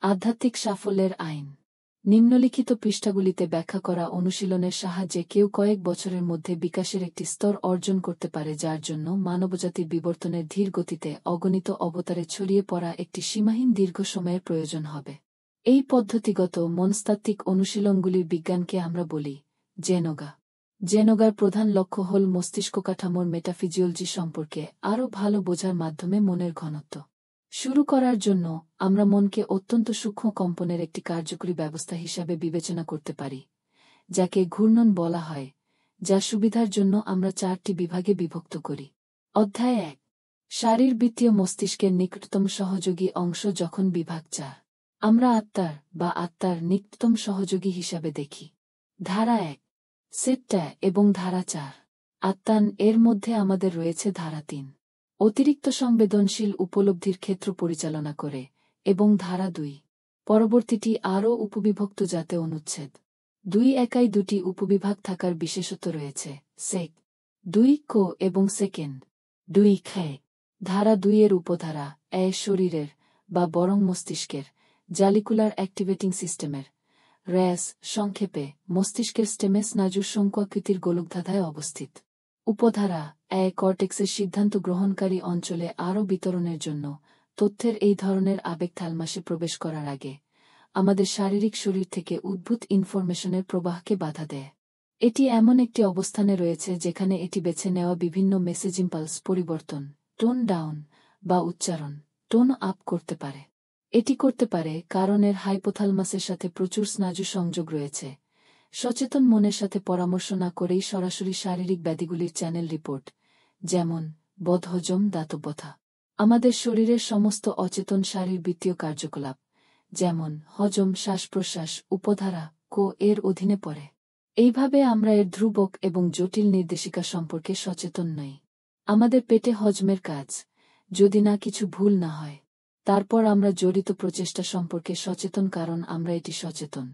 আধ্যাত্মিক সাফল্যের আইন। নিম্নলিখিত পৃষ্ঠাগুলিতে ব্যাখ্যা করা অনুশীলনের সাহায্যে কেউ কয়েক বছরের মধ্যে বিকাশের একটি স্তর অর্জন করতে পারে, যার জন্য মানবজাতির বিবর্তনের ধীর গতিতে অগণিত অবতারে ছড়িয়ে পড়া একটি সীমাহীন দীর্ঘ সময়ের প্রয়োজন হবে। এই পদ্ধতিগত মনস্তাত্ত্বিক অনুশীলনগুলির বিজ্ঞানকে আমরা বলি জেনোগা। জেনোগার প্রধান লক্ষ্য হল মস্তিষ্ক কাঠামোর মেটাফিজিওলজি সম্পর্কে আরও ভালো বোঝার মাধ্যমে মনের ঘনত্ব। শুরু করার জন্য আমরা মনকে অত্যন্ত সূক্ষ্ম কম্পনের একটি কার্যকরী ব্যবস্থা হিসাবে বিবেচনা করতে পারি, যাকে ঘূর্ণন বলা হয়, যা সুবিধার জন্য আমরা 4টি বিভাগে বিভক্ত করি। অধ্যায় 1, শারীরবৃত্তীয় মস্তিষ্কের নিকটতম সহযোগী অংশ যখন বিভাগ 4 আমরা আত্মার নিকটতম সহযোগী হিসাবে দেখি। ধারা 1, সেটটা এবং ধারা 4, আত্মান এর মধ্যে আমাদের রয়েছে ধারা 3, অতিরিক্ত সংবেদনশীল উপলব্ধির ক্ষেত্র পরিচালনা করে, এবং ধারা 2, পরবর্তীটি আরও উপবিভক্ত যাতে অনুচ্ছেদ 2 একাই 2টি উপবিভাগ থাকার বিশেষত্ব রয়েছে, সেক 2 কো এবং সেকেন্ড 2 খে। ধারা 2 এর উপধারা শরীরের বা বরং মস্তিষ্কের জালিকুলার অ্যাক্টিভেটিং সিস্টেমের র্যাস সংক্ষেপে মস্তিষ্কের স্টেমে স্নায়ুর শঙ্কুয়াকৃতির গোলকধাঁধায় অবস্থিত। উপধারা কর্টেক্সের সিদ্ধান্ত গ্রহণকারী অঞ্চলে আরও বিতরণের জন্য তথ্যের এই ধরনের আবেগ থালমাসে প্রবেশ করার আগে আমাদের শারীরিক শরীর থেকে উদ্ভূত ইনফরমেশনের প্রবাহকে বাধা দেয়। এটি এমন একটি অবস্থানে রয়েছে যেখানে এটি বেছে নেওয়া বিভিন্ন মেসেজ ইম্পালস পরিবর্তন, টোন ডাউন বা উচ্চারণ, টোন আপ করতে পারে। এটি করতে পারে কারণ এর হাইপোথালমাসের সাথে প্রচুর স্নায়ু সংযোগ রয়েছে, সচেতন মনের সাথে পরামর্শ না করেই সরাসরি শারীরিক ব্যাধিগুলির চ্যানেল রিপোর্ট, যেমন বদহজম, দাতব্যতা। আমাদের শরীরের সমস্ত অচেতন শারীরবৃত্তীয় কার্যকলাপ, যেমন হজম, শ্বাস-প্রশ্বাস, উপধারা কো এর অধীনে পড়ে। এইভাবে আমরা এর ধ্রুবক এবং জটিল নির্দেশিকা সম্পর্কে সচেতন নই। আমাদের পেটে হজমের কাজ, যদি না কিছু ভুল না হয়, তারপর আমরা জড়িত প্রচেষ্টা সম্পর্কে সচেতন কারণ আমরা এটি সচেতন।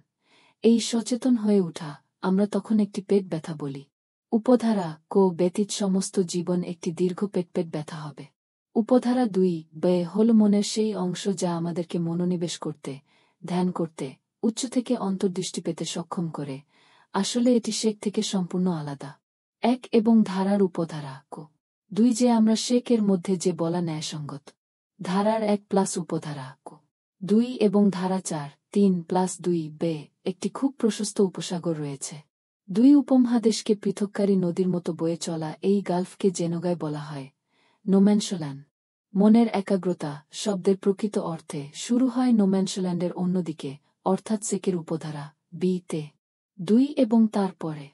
এই সচেতন হয়ে ওঠা আমরা তখন একটি পেট ব্যথা বলি। উপধারা কো ব্যতীত সমস্ত জীবন একটি দীর্ঘ পেট ব্যথা হবে। উপধারা 2 বে হল মনের সেই অংশ যা আমাদেরকে মনোনিবেশ করতে, ধ্যান করতে, উচ্চ থেকে অন্তর্দৃষ্টি পেতে সক্ষম করে। আসলে এটি শেক থেকে সম্পূর্ণ আলাদা। 1 এবং ধারার উপধারা কো 2 যে আমরা শেক এর মধ্যে যে বলা ন্যায়সঙ্গত। ধারার 1 প্লাস উপধারা কো 2 এবং ধারা 4, 3 প্লাস 2 বে একটি খুব প্রশস্ত উপসাগর রয়েছে। 2 উপমহাদেশকে পৃথককারী নদীর মতো বয়ে চলা এই গালফকে জেনোগায় বলা হয় নোম্যানশোল্যান। মনের একাগ্রতা শব্দের প্রকৃত অর্থে শুরু হয় নোম্যানশোল্যান্ডের অন্যদিকে, অর্থাৎ সেকের উপধারা বি-তে 2 এবং তারপরে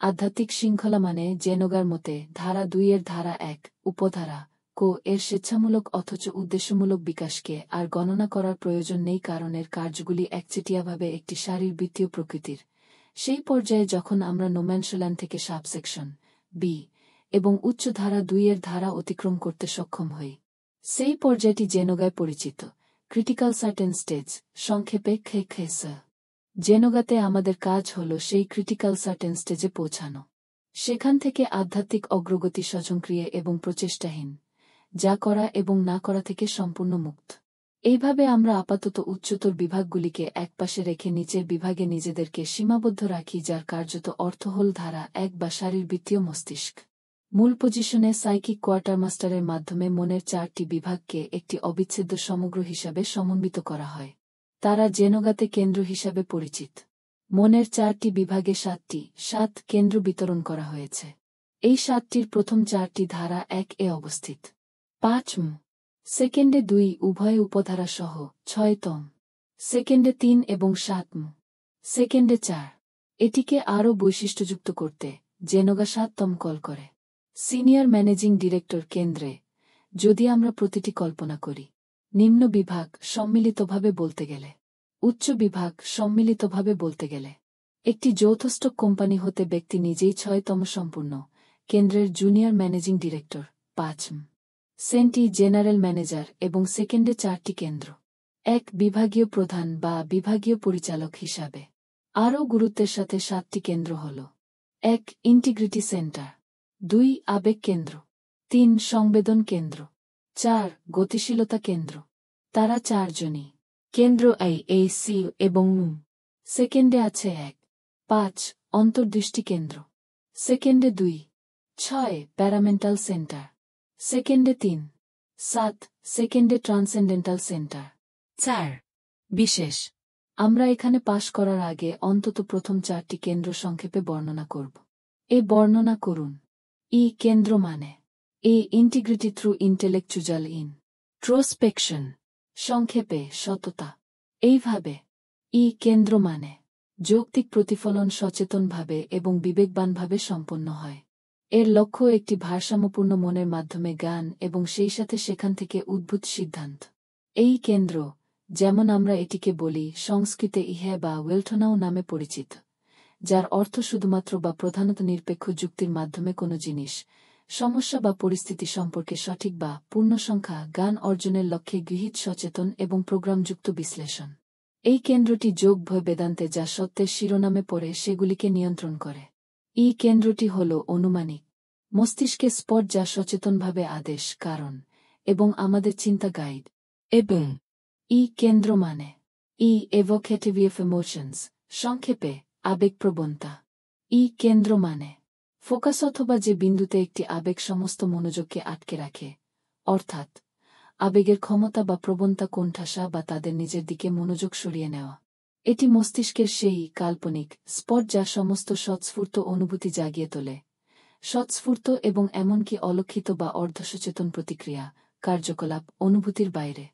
আধ্যাত্মিক শৃঙ্খলা মানে জেনোগার মতে ধারা 2 এর ধারা 1 উপধারা কো এর স্বেচ্ছামূলক অথচ উদ্দেশ্যমূলক বিকাশকে আর গণনা করার প্রয়োজন নেই কারণ এর কার্যগুলি একচেটিয়াভাবে একটি শারীরবৃত্তীয় প্রকৃতির। সেই পর্যায়ে যখন আমরা নোম্যানশোল্যান্ড থেকে সাবসেকশন বি এবং উচ্চ ধারা 2 এর ধারা অতিক্রম করতে সক্ষম হই, সেই পর্যায়টি জেনোগায় পরিচিত ক্রিটিক্যাল সার্টেন স্টেজ, সংক্ষেপে খেস। জেনোগাতে আমাদের কাজ হল সেই ক্রিটিক্যাল সার্টেন স্টেজে পৌঁছানো, সেখান থেকে আধ্যাত্মিক অগ্রগতি স্বয়ংক্রিয় এবং প্রচেষ্টাহীন, যা করা এবং না করা থেকে সম্পূর্ণ মুক্ত। এইভাবে আমরা আপাতত উচ্চতর বিভাগগুলিকে একপাশে রেখে নিচের বিভাগে নিজেদেরকে সীমাবদ্ধ রাখি, যার কার্যত অর্থ হল ধারা 1 বা শারীরবৃত্তীয় মস্তিষ্ক। মূল পজিশনে সাইকিক কোয়ার্টারমাস্টারের মাধ্যমে মনের 4টি বিভাগকে একটি অবিচ্ছেদ্য সমগ্র হিসাবে সমন্বিত করা হয়। তারা জেনোগাতে কেন্দ্র হিসাবে পরিচিত। মনের 4টি বিভাগে 7 কেন্দ্র বিতরণ করা হয়েছে। এই 7টির প্রথম 4টি ধারা 1 এ অবস্থিত। 5 সেকেন্ডে 2 উভয় উপধারা সহ 6তম, সেকেন্ডে 3 এবং 7 সেকেন্ডে 4। এটিকে আরও বৈশিষ্ট্যযুক্ত করতে জেনোগা 7তম কল করে। সিনিয়র ম্যানেজিং ডিরেক্টর কেন্দ্রে, যদি আমরা প্রতিটি কল্পনা করি। নিম্ন বিভাগ সম্মিলিতভাবে বলতে গেলে, উচ্চ বিভাগ সম্মিলিতভাবে বলতে গেলে, একটি যৌথ স্টক কোম্পানি হতে ব্যক্তি নিজেই 6তম সম্পূর্ণ কেন্দ্রের junior managing director. 5 centi general manager এবং সেকেন্ডে 4টি কেন্দ্র। 1 বিভাগীয় প্রধান বা বিভাগীয় পরিচালক হিসাবে। আরও গুরুত্বের সাথে 7টি কেন্দ্র হল 1 ইন্টিগ্রিটি সেন্টার, 2 আবেগ কেন্দ্র, 3 সংবেদন কেন্দ্র, 4 গতিশীলতা কেন্দ্র। তারা 4 জনই কেন্দ্র এই সি এবং সেকেন্ডে আছে 1, 5 অন্তর্দৃষ্টি কেন্দ্র, সেকেন্ডে 2, 6 প্যারামেন্টাল সেন্টার, সেকেন্ডে 3, 7 সেকেন্ডে ট্রান্সেন্ডেন্টাল সেন্টার। 4 বিশেষ। আমরা এখানে পাশ করার আগে অন্তত প্রথম 4টি কেন্দ্র সংক্ষেপে বর্ণনা করব। বর্ণনা করুন। কেন্দ্র মানে ইন্টিগ্রিটি থ্রু ইন্টেলেকচুয়াল ইন্ট্রোস্পেকশন, সংক্ষেপে সততা। এইভাবে কেন্দ্র মানে যৌক্তিক প্রতিফলন সচেতনভাবে এবং বিবেকবানভাবে সম্পন্ন হয়। এর লক্ষ্য একটি ভারসাম্যপূর্ণ মনের মাধ্যমে জ্ঞান এবং সেই সাথে সেখান থেকে উদ্ভূত সিদ্ধান্ত। এই কেন্দ্র, যেমন আমরা এটিকে বলি সংস্কৃতে ইহে বা ওয়েলটনাও নামে পরিচিত, যার অর্থ শুধুমাত্র বা প্রধানত নিরপেক্ষ যুক্তির মাধ্যমে কোনো জিনিস, সমস্যা বা পরিস্থিতি সম্পর্কে সঠিক বা পূর্ণসংখ্যা জ্ঞান অর্জনের লক্ষ্যে গৃহীত সচেতন এবং প্রোগ্রামযুক্ত বিশ্লেষণ। এই কেন্দ্রটি যোগ ভয় বেদান্তে যা সত্যের শিরোনামে পড়ে সেগুলিকে নিয়ন্ত্রণ করে। কেন্দ্রটি হল অনুমানিক মস্তিষ্কে স্পট যা সচেতনভাবে আদেশ, কারণ এবং আমাদের চিন্তা গাইড। এবং কেন্দ্র মানে এভোকেটিভ ইমোশনস, সংক্ষেপে আবেগপ্রবণতা। কেন্দ্র মানে ফোকাস অথবা যে বিন্দুতে একটি আবেগ সমস্ত মনোযোগকে আটকে রাখে, অর্থাৎ আবেগের ক্ষমতা বা প্রবণতা কোণঠাসা বা তাদের নিজের দিকে মনোযোগ সরিয়ে নেওয়া। এটি মস্তিষ্কের সেই কাল্পনিক স্পট যা সমস্ত স্বতঃস্ফূর্ত অনুভূতি জাগিয়ে তোলে, স্বতঃস্ফূর্ত এবং এমনকি অলক্ষিত বা অর্ধসচেতন প্রতিক্রিয়া, কার্যকলাপ, অনুভূতির বাইরে।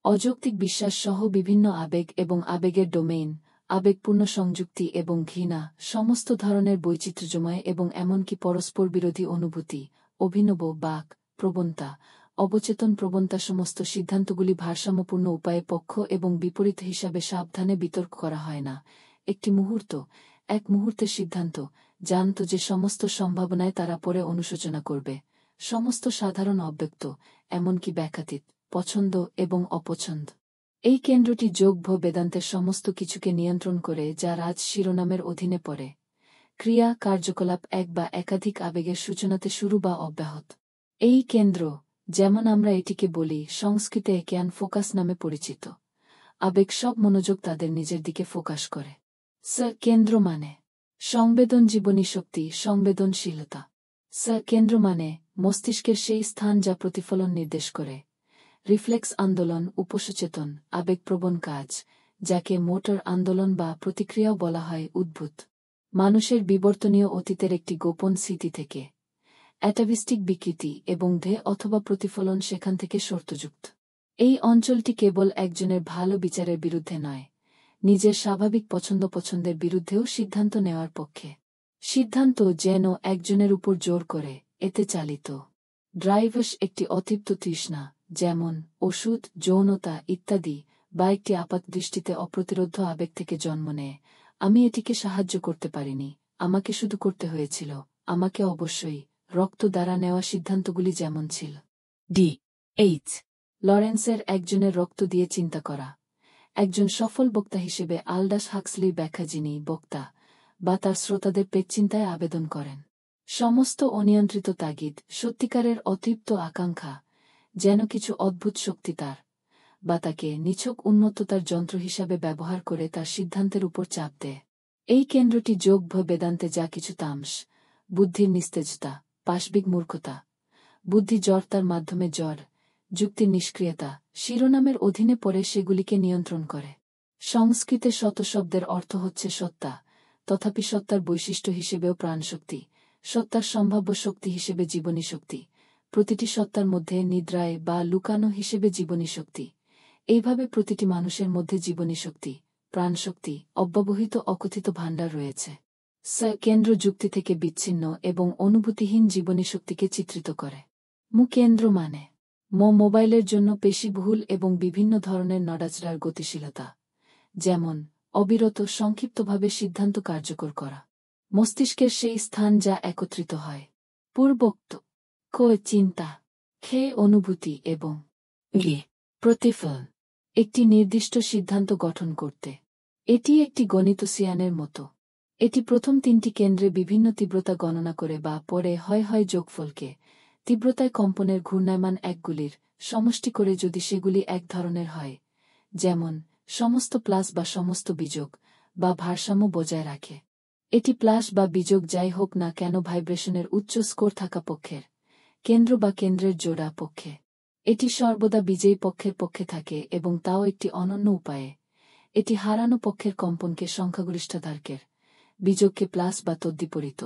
অযৌক্তিক বিশ্বাস সহ বিভিন্ন আবেগ এবং আবেগের ডোমেইন, আবেগপূর্ণ সংযুক্তি এবং ঘৃণা, সমস্ত ধরনের বৈচিত্র্যময় এবং এমনকি পরস্পর বিরোধী অনুভূতি, অভিনব বাক প্রবণতা, অবচেতন প্রবণতা, সমস্ত সিদ্ধান্তগুলি ভারসাম্যপূর্ণ উপায়ে পক্ষ এবং বিপরীত হিসাবে সাবধানে বিতর্ক করা হয় না। একটি মুহূর্ত, এক মুহূর্তের সিদ্ধান্ত, জানত যে সমস্ত সম্ভাবনায় তারা পরে অনুশোচনা করবে, সমস্ত সাধারণ অব্যক্ত, এমনকি ব্যাখ্যাতীত, পছন্দ এবং অপছন্দ। এই কেন্দ্রটি যোগ বেদান্তের সমস্ত কিছুকে নিয়ন্ত্রণ করে, যা রাজ শিরোনামের অধীনে পড়ে। ক্রিয়া, কার্যকলাপ এক বা একাধিক আবেগের সূচনাতে শুরু বা অব্যাহত। এই কেন্দ্র, যেমন আমরা এটিকে বলি সংস্কৃতে ক্যান ফোকাস নামে পরিচিত, আবেগ সব মনোযোগ তাদের নিজের দিকে ফোকাস করে। কেন্দ্র মানে সংবেদন জীবনী শক্তি, সংবেদনশীলতা। কেন্দ্র মানে মস্তিষ্কের সেই স্থান যা প্রতিফলন নির্দেশ করে, রিফ্লেক্স আন্দোলন, উপসচেতন, আবেগপ্রবণ কাজ, যাকে মোটর আন্দোলন বা প্রতিক্রিয়াও বলা হয়, উদ্ভূত মানুষের বিবর্তনীয় অতীতের একটি গোপন স্মৃতি থেকে, অ্যাটাভিস্টিক বিকৃতি এবং অথবা প্রতিফলন সেখান থেকে শর্তযুক্ত। এই অঞ্চলটি কেবল একজনের ভালো বিচারের বিরুদ্ধে নয়, নিজের স্বাভাবিক পছন্দের বিরুদ্ধেও সিদ্ধান্ত নেওয়ার পক্ষে। সিদ্ধান্ত যেন একজনের উপর জোর করে, এতে চালিত ড্রাইভাস একটি অতৃপ্ত তৃষ্ণা, যেমন ওষুধ, যৌনতা ইত্যাদি, বা একটি আপাতদৃষ্টিতে অপ্রতিরোধ্য আবেগ থেকে জন্ম নেয়। আমি এটিকে সাহায্য করতে পারিনি, আমাকে শুধু করতে হয়েছিল, আমাকে অবশ্যই। রক্ত দ্বারা নেওয়া সিদ্ধান্তগুলি যেমন ছিল লরেন্সের একজনের রক্ত দিয়ে চিন্তা করা। একজন সফল বক্তা হিসেবে আলডাস হাক্সলির ব্যাখ্যা, যিনি বক্তা বা তার শ্রোতাদের পেটচিন্তায় আবেদন করেন। সমস্ত অনিয়ন্ত্রিত তাগিদ, সত্যিকারের অতৃপ্ত আকাঙ্ক্ষা, যেন কিছু অদ্ভুত শক্তি তার বা তাকে নিছক উন্নততার যন্ত্র হিসাবে ব্যবহার করে তার সিদ্ধান্তের উপর চাপ দেয়। এই কেন্দ্রটি যোগ বেদান্তে যা কিছু তামস, বুদ্ধির নিস্তেজতা, পাশবিক মূর্খতা, বুদ্ধি জড়তার মাধ্যমে জ্বর, যুক্তির নিষ্ক্রিয়তা শিরোনামের অধীনে পড়ে, সেগুলিকে নিয়ন্ত্রণ করে। সংস্কৃতে শত শব্দের অর্থ হচ্ছে সত্তা, তথাপি সত্তার বৈশিষ্ট্য হিসেবেও প্রাণশক্তি, সত্তার সম্ভাব্য শক্তি হিসেবে জীবনী শক্তি, প্রতিটি সত্তার মধ্যে নিদ্রায় বা লুকানো হিসেবে জীবনী শক্তি। এইভাবে প্রতিটি মানুষের মধ্যে জীবনী শক্তি, প্রাণশক্তি, অব্যবহিত অকথিত ভাণ্ডার রয়েছে। কেন্দ্র যুক্তি থেকে বিচ্ছিন্ন এবং অনুভূতিহীন জীবনী শক্তিকে চিত্রিত করে। কেন্দ্র মানে মোবাইলের জন্য পেশিবহুল এবং বিভিন্ন ধরনের নড়াচড়ার গতিশীলতা, যেমন অবিরত সংক্ষিপ্তভাবে সিদ্ধান্ত কার্যকর করা। মস্তিষ্কের সেই স্থান যা একত্রিত হয় পূর্বোক্ত চিন্তা, অনুভূতি এবং প্রতিফলন একটি নির্দিষ্ট সিদ্ধান্ত গঠন করতে। এটি একটি গণিতসিয়ানের মতো। এটি প্রথম 3টি কেন্দ্রে বিভিন্ন তীব্রতা গণনা করে বা পরে হয় যোগফলকে তীব্রতায় কম্পনের ঘূর্ণায়মান একগুলির সমষ্টি করে, যদি সেগুলি এক ধরনের হয়, যেমন সমস্ত প্লাস বা সমস্ত বিযোগ বা ভারসাম্য বজায় রাখে। এটি প্লাস বা বিযোগ যাই হোক না কেন ভাইব্রেশনের উচ্চ স্কোর থাকা পক্ষের কেন্দ্র বা কেন্দ্রের জোড়া পক্ষে এটি সর্বদা বিজয়ী পক্ষের পক্ষে থাকে এবং তাও একটি অনন্য উপায়ে। এটি হারানো পক্ষের কম্পনকে সংখ্যাগরিষ্ঠতার্কের বিযোগকে প্লাস বা তদ্বিপরীত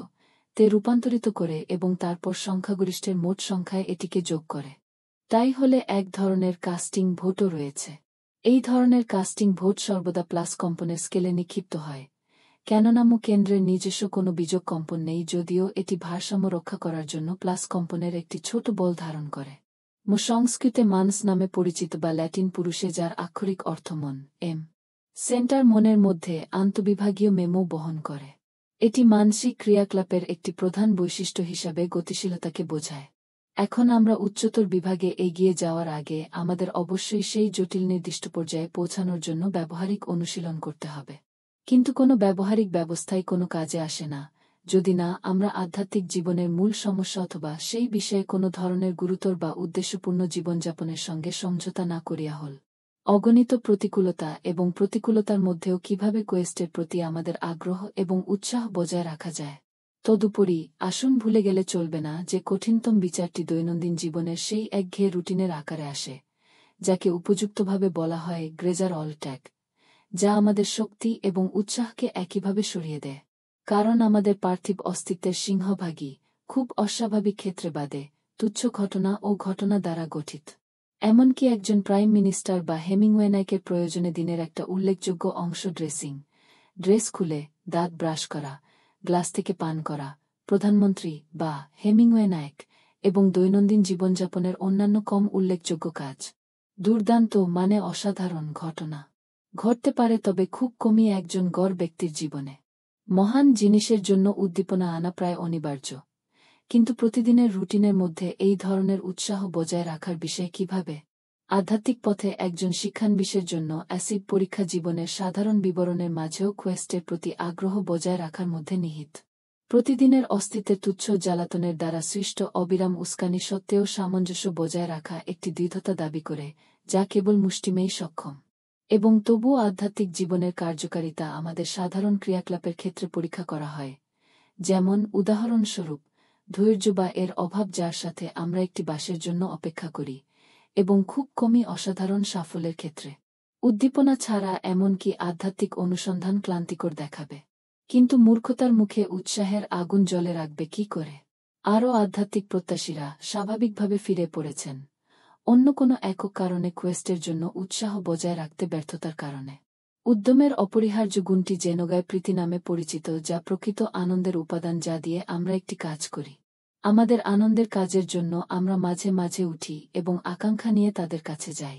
তে রূপান্তরিত করে এবং তারপর সংখ্যাগরিষ্ঠের মোট সংখ্যায় এটিকে যোগ করে। তাই হলে এক ধরনের কাস্টিং ভোটও রয়েছে। এই ধরনের কাস্টিং ভোট সর্বদা প্লাস কম্পনের স্কেলে নিক্ষিপ্ত হয়, কেননা মু কেন্দ্রের নিজস্ব কোনো বিযোগ কম্পন নেই, যদিও এটি ভারসাম্য রক্ষা করার জন্য প্লাস কম্পনের একটি ছোট বল ধারণ করে। মু সংস্কৃতে মানস নামে পরিচিত বা ল্যাটিন পুরুষে যার আক্ষরিক অর্থ মন, সেন্টার মনের মধ্যে আন্তঃবিভাগীয় মেমো বহন করে। এটি মানসিক ক্রিয়াকলাপের একটি প্রধান বৈশিষ্ট্য হিসাবে গতিশীলতাকে বোঝায়। এখন আমরা উচ্চতর বিভাগে এগিয়ে যাওয়ার আগে আমাদের অবশ্যই সেই জটিল নির্দিষ্ট পর্যায়ে পৌঁছানোর জন্য ব্যবহারিক অনুশীলন করতে হবে। কিন্তু কোনো ব্যবহারিক ব্যবস্থাই কোনো কাজে আসে না যদি না আমরা আধ্যাত্মিক জীবনের মূল সমস্যা অথবা সেই বিষয়ে কোনো ধরনের গুরুতর বা উদ্দেশ্যপূর্ণ জীবনযাপনের সঙ্গে সমঝোতা না করিয়া হল। অগণিত প্রতিকূলতা এবং প্রতিকূলতার মধ্যেও কিভাবে কোয়েস্টের প্রতি আমাদের আগ্রহ এবং উৎসাহ বজায় রাখা যায়। তদুপরি আসুন ভুলে গেলে চলবে না যে কঠিনতম বিচারটি দৈনন্দিন জীবনের সেই একঘেয়ে রুটিনের আকারে আসে, যাকে উপযুক্তভাবে বলা হয় গ্রেজার অল ট্যাগ, যা আমাদের শক্তি এবং উৎসাহকে একইভাবে সরিয়ে দেয়। কারণ আমাদের পার্থিব অস্তিত্বের সিংহভাগই খুব অস্বাভাবিক ক্ষেত্রে বাদে তুচ্ছ ঘটনা ও ঘটনা দ্বারা গঠিত। এমনকি একজন প্রাইম মিনিস্টার বা হেমিংওয়েনাইকের প্রয়োজনে দিনের একটা উল্লেখযোগ্য অংশ ড্রেস খুলে দাঁত ব্রাশ করা, গ্লাস থেকে পান করা, প্রধানমন্ত্রী বা হেমিংওয়েনাইক এবং দৈনন্দিন জীবনযাপনের অন্যান্য কম উল্লেখযোগ্য কাজ। দুর্দান্ত মানে অসাধারণ ঘটনা ঘটতে পারে, তবে খুব কমই একজন গড় ব্যক্তির জীবনে। মহান জিনিসের জন্য উদ্দীপনা আনা প্রায় অনিবার্য, কিন্তু প্রতিদিনের রুটিনের মধ্যে এই ধরনের উৎসাহ বজায় রাখার বিষয়ে কিভাবে? আধ্যাত্মিক পথে একজন শিক্ষানবিশের জন্য অ্যাসিড পরীক্ষা জীবনের সাধারণ বিবরণের মাঝেও কোয়েস্টের প্রতি আগ্রহ বজায় রাখার মধ্যে নিহিত। প্রতিদিনের অস্তিত্বের তুচ্ছ জ্বালাতনের দ্বারা সৃষ্ট অবিরাম উস্কানি সত্ত্বেও সামঞ্জস্য বজায় রাখা একটি দৃঢ়তা দাবি করে, যা কেবল মুষ্টিমেয় সক্ষম। এবং তবুও আধ্যাত্মিক জীবনের কার্যকারিতা আমাদের সাধারণ ক্রিয়াকলাপের ক্ষেত্রে পরীক্ষা করা হয়, যেমন উদাহরণস্বরূপ ধৈর্য বা এর অভাব, যার সাথে আমরা একটি বাসের জন্য অপেক্ষা করি, এবং খুব কমই অসাধারণ সাফল্যের ক্ষেত্রে। উদ্দীপনা ছাড়া এমনকি আধ্যাত্মিক অনুসন্ধান ক্লান্তিকর দেখাবে, কিন্তু মূর্খতার মুখে উৎসাহের আগুন জ্বলে রাখবে কি করে? আরও আধ্যাত্মিক প্রত্যাশীরা স্বাভাবিকভাবে ফিরে পড়েছেন অন্য কোনো একক কারণে, কোয়েস্টের জন্য উৎসাহ বজায় রাখতে ব্যর্থতার কারণে। উদ্যমের অপরিহার্য গুণটি জেনোগায় প্রীতি নামে পরিচিত, যা প্রকৃত আনন্দের উপাদান যা দিয়ে আমরা একটি কাজ করি। আমাদের আনন্দের কাজের জন্য আমরা মাঝে মাঝে উঠি এবং আকাঙ্ক্ষা নিয়ে তাদের কাছে যাই।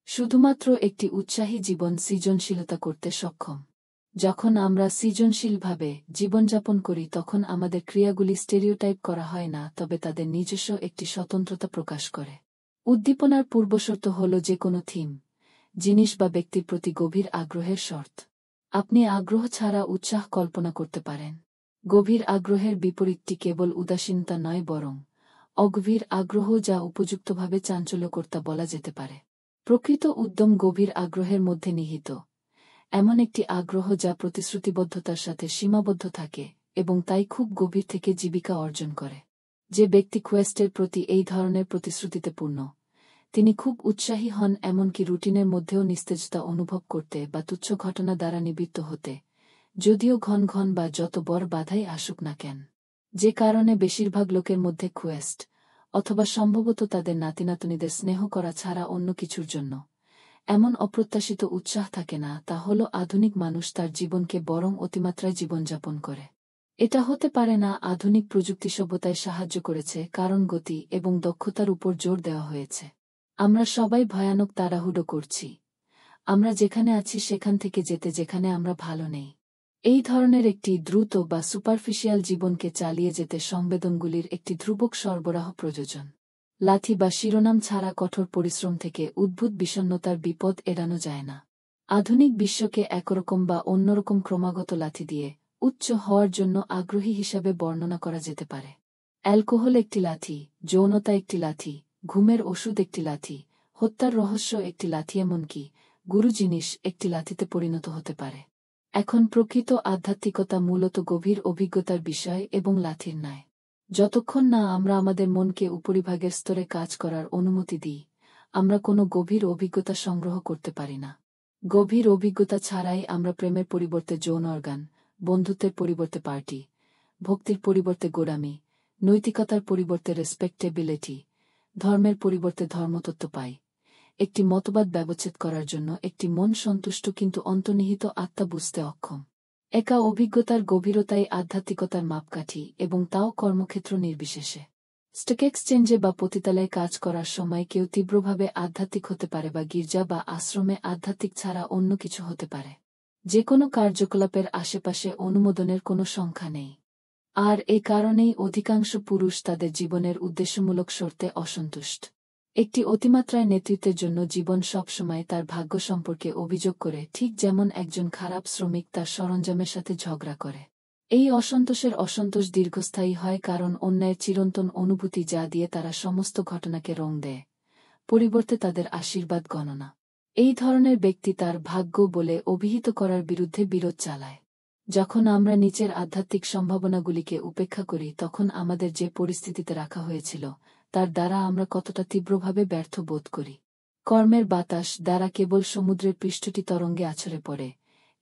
শুধুমাত্র একটি উৎসাহী জীবন সৃজনশীলতা করতে সক্ষম। যখন আমরা সৃজনশীলভাবে জীবনযাপন করি তখন আমাদের ক্রিয়াগুলি স্টেরিওটাইপ করা হয় না, তবে তাদের নিজস্ব একটি স্বতন্ত্রতা প্রকাশ করে। উদ্দীপনার পূর্বশর্ত হল যে কোনো থিম, জিনিস বা ব্যক্তির প্রতি গভীর আগ্রহের শর্ত। আপনি আগ্রহ ছাড়া উৎসাহ কল্পনা করতে পারেন। গভীর আগ্রহের বিপরীতটি কেবল উদাসীনতা নয়, বরং অগভীর আগ্রহ, যা উপযুক্তভাবে চাঞ্চল্যকর্তা বলা যেতে পারে। প্রকৃত উদ্যম গভীর আগ্রহের মধ্যে নিহিত, এমন একটি আগ্রহ যা প্রতিশ্রুতিবদ্ধতার সাথে সীমাবদ্ধ থাকে এবং তাই খুব গভীর থেকে জীবিকা অর্জন করে। যে ব্যক্তি কোয়েস্টের প্রতি এই ধরনের প্রতিশ্রুতিতে পূর্ণ, তিনি খুব উৎসাহী হন, এমনকি রুটিনের মধ্যেও নিস্তেজতা অনুভব করতে বা তুচ্ছ ঘটনা দ্বারা নিবৃত্ত হতে, যদিও ঘন ঘন বা যত বড় বাধাই আসুক না কেন। যে কারণে বেশিরভাগ লোকের মধ্যে কোয়েস্ট, অথবা সম্ভবত তাদের নাতিনাতনিদের স্নেহ করা ছাড়া অন্য কিছুর জন্য এমন অপ্রত্যাশিত উৎসাহ থাকে না, তা হল আধুনিক মানুষ তার জীবনকে বরং অতিমাত্রায় জীবনযাপন করে। এটা হতে পারে না আধুনিক প্রযুক্তি সভ্যতায় সাহায্য করেছে, কারণ গতি এবং দক্ষতার উপর জোর দেওয়া হয়েছে। আমরা সবাই ভয়ানক তাড়াহুড়ো করছি। আমরা যেখানে আছি সেখান থেকে যেতে যেখানে আমরা ভালো নেই। এই ধরনের একটি দ্রুত বা সুপারফিশিয়াল জীবনকে চালিয়ে যেতে সংবেদনগুলির একটি ধ্রুবক সরবরাহ প্রয়োজন। লাথি বা শিরোনাম ছাড়া কঠোর পরিশ্রম থেকে উদ্ভূত বিষণ্ণতার বিপদ এড়ানো যায় না। আধুনিক বিশ্বকে একরকম বা অন্যরকম ক্রমাগত লাথি দিয়ে উচ্চ হওয়ার জন্য আগ্রহী হিসাবে বর্ণনা করা যেতে পারে। অ্যালকোহল একটি লাথি, যৌনতা একটি লাথি, ঘুমের ওষুধ একটি লাথি, হত্যার রহস্য একটি লাথি, এমনকি গুরু জিনিস একটি লাথিতে পরিণত হতে পারে। এখন প্রকৃত আধ্যাত্মিকতা মূলত গভীর অভিজ্ঞতার বিষয় এবং লাথির নয়। যতক্ষণ না আমরা আমাদের মনকে উপরিভাগের স্তরে কাজ করার অনুমতি দিই, আমরা কোনো গভীর অভিজ্ঞতা সংগ্রহ করতে পারি না। গভীর অভিজ্ঞতা ছাড়াই আমরা প্রেমের পরিবর্তে যৌন অর্গান, বন্ধুত্বের পরিবর্তে পার্টি, ভক্তির পরিবর্তে গোড়ামি, নৈতিকতার পরিবর্তে রেসপেক্টেবিলিটি, ধর্মের পরিবর্তে ধর্মতত্ত্ব পাই। একটি মতবাদ ব্যবচ্ছেদ করার জন্য একটি মন সন্তুষ্ট কিন্তু অন্তর্নিহিত আত্মা বুঝতে অক্ষম। একা অভিজ্ঞতার গভীরতাই আধ্যাত্মিকতার মাপকাঠি, এবং তাও কর্মক্ষেত্র নির্বিশেষে। স্টক এক্সচেঞ্জে বা পতিতালয়ে কাজ করার সময় কেউ তীব্রভাবে আধ্যাত্মিক হতে পারে, বা গির্জা বা আশ্রমে আধ্যাত্মিক ছাড়া অন্য কিছু হতে পারে। যে কোনো কার্যকলাপের আশেপাশে অনুমোদনের কোনো সংখ্যা নেই। আর এ কারণেই অধিকাংশ পুরুষ তাদের জীবনের উদ্দেশ্যমূলক শর্তে অসন্তুষ্ট। একটি অতিমাত্রায় নেতৃত্বের জন্য জীবন সবসময় তার ভাগ্য সম্পর্কে অভিযোগ করে, ঠিক যেমন একজন খারাপ শ্রমিক তার সরঞ্জামের সাথে ঝগড়া করে। এই অসন্তোষ দীর্ঘস্থায়ী হয় কারণ অন্যায়ের চিরন্তন অনুভূতি যা দিয়ে তারা সমস্ত ঘটনাকে রং দেয়, পরিবর্তে তাদের আশীর্বাদ গণনা। এই ধরনের ব্যক্তি তার ভাগ্য বলে অভিহিত করার বিরুদ্ধে বিরোধ চালায়। যখন আমরা নিচের আধ্যাত্মিক সম্ভাবনাগুলিকে উপেক্ষা করি, তখন আমাদের যে পরিস্থিতিতে রাখা হয়েছিল তার দ্বারা আমরা কতটা তীব্রভাবে ব্যর্থ বোধ করি। কর্মের বাতাস দ্বারা কেবল সমুদ্রের পৃষ্ঠটি তরঙ্গে আছড়ে পড়ে,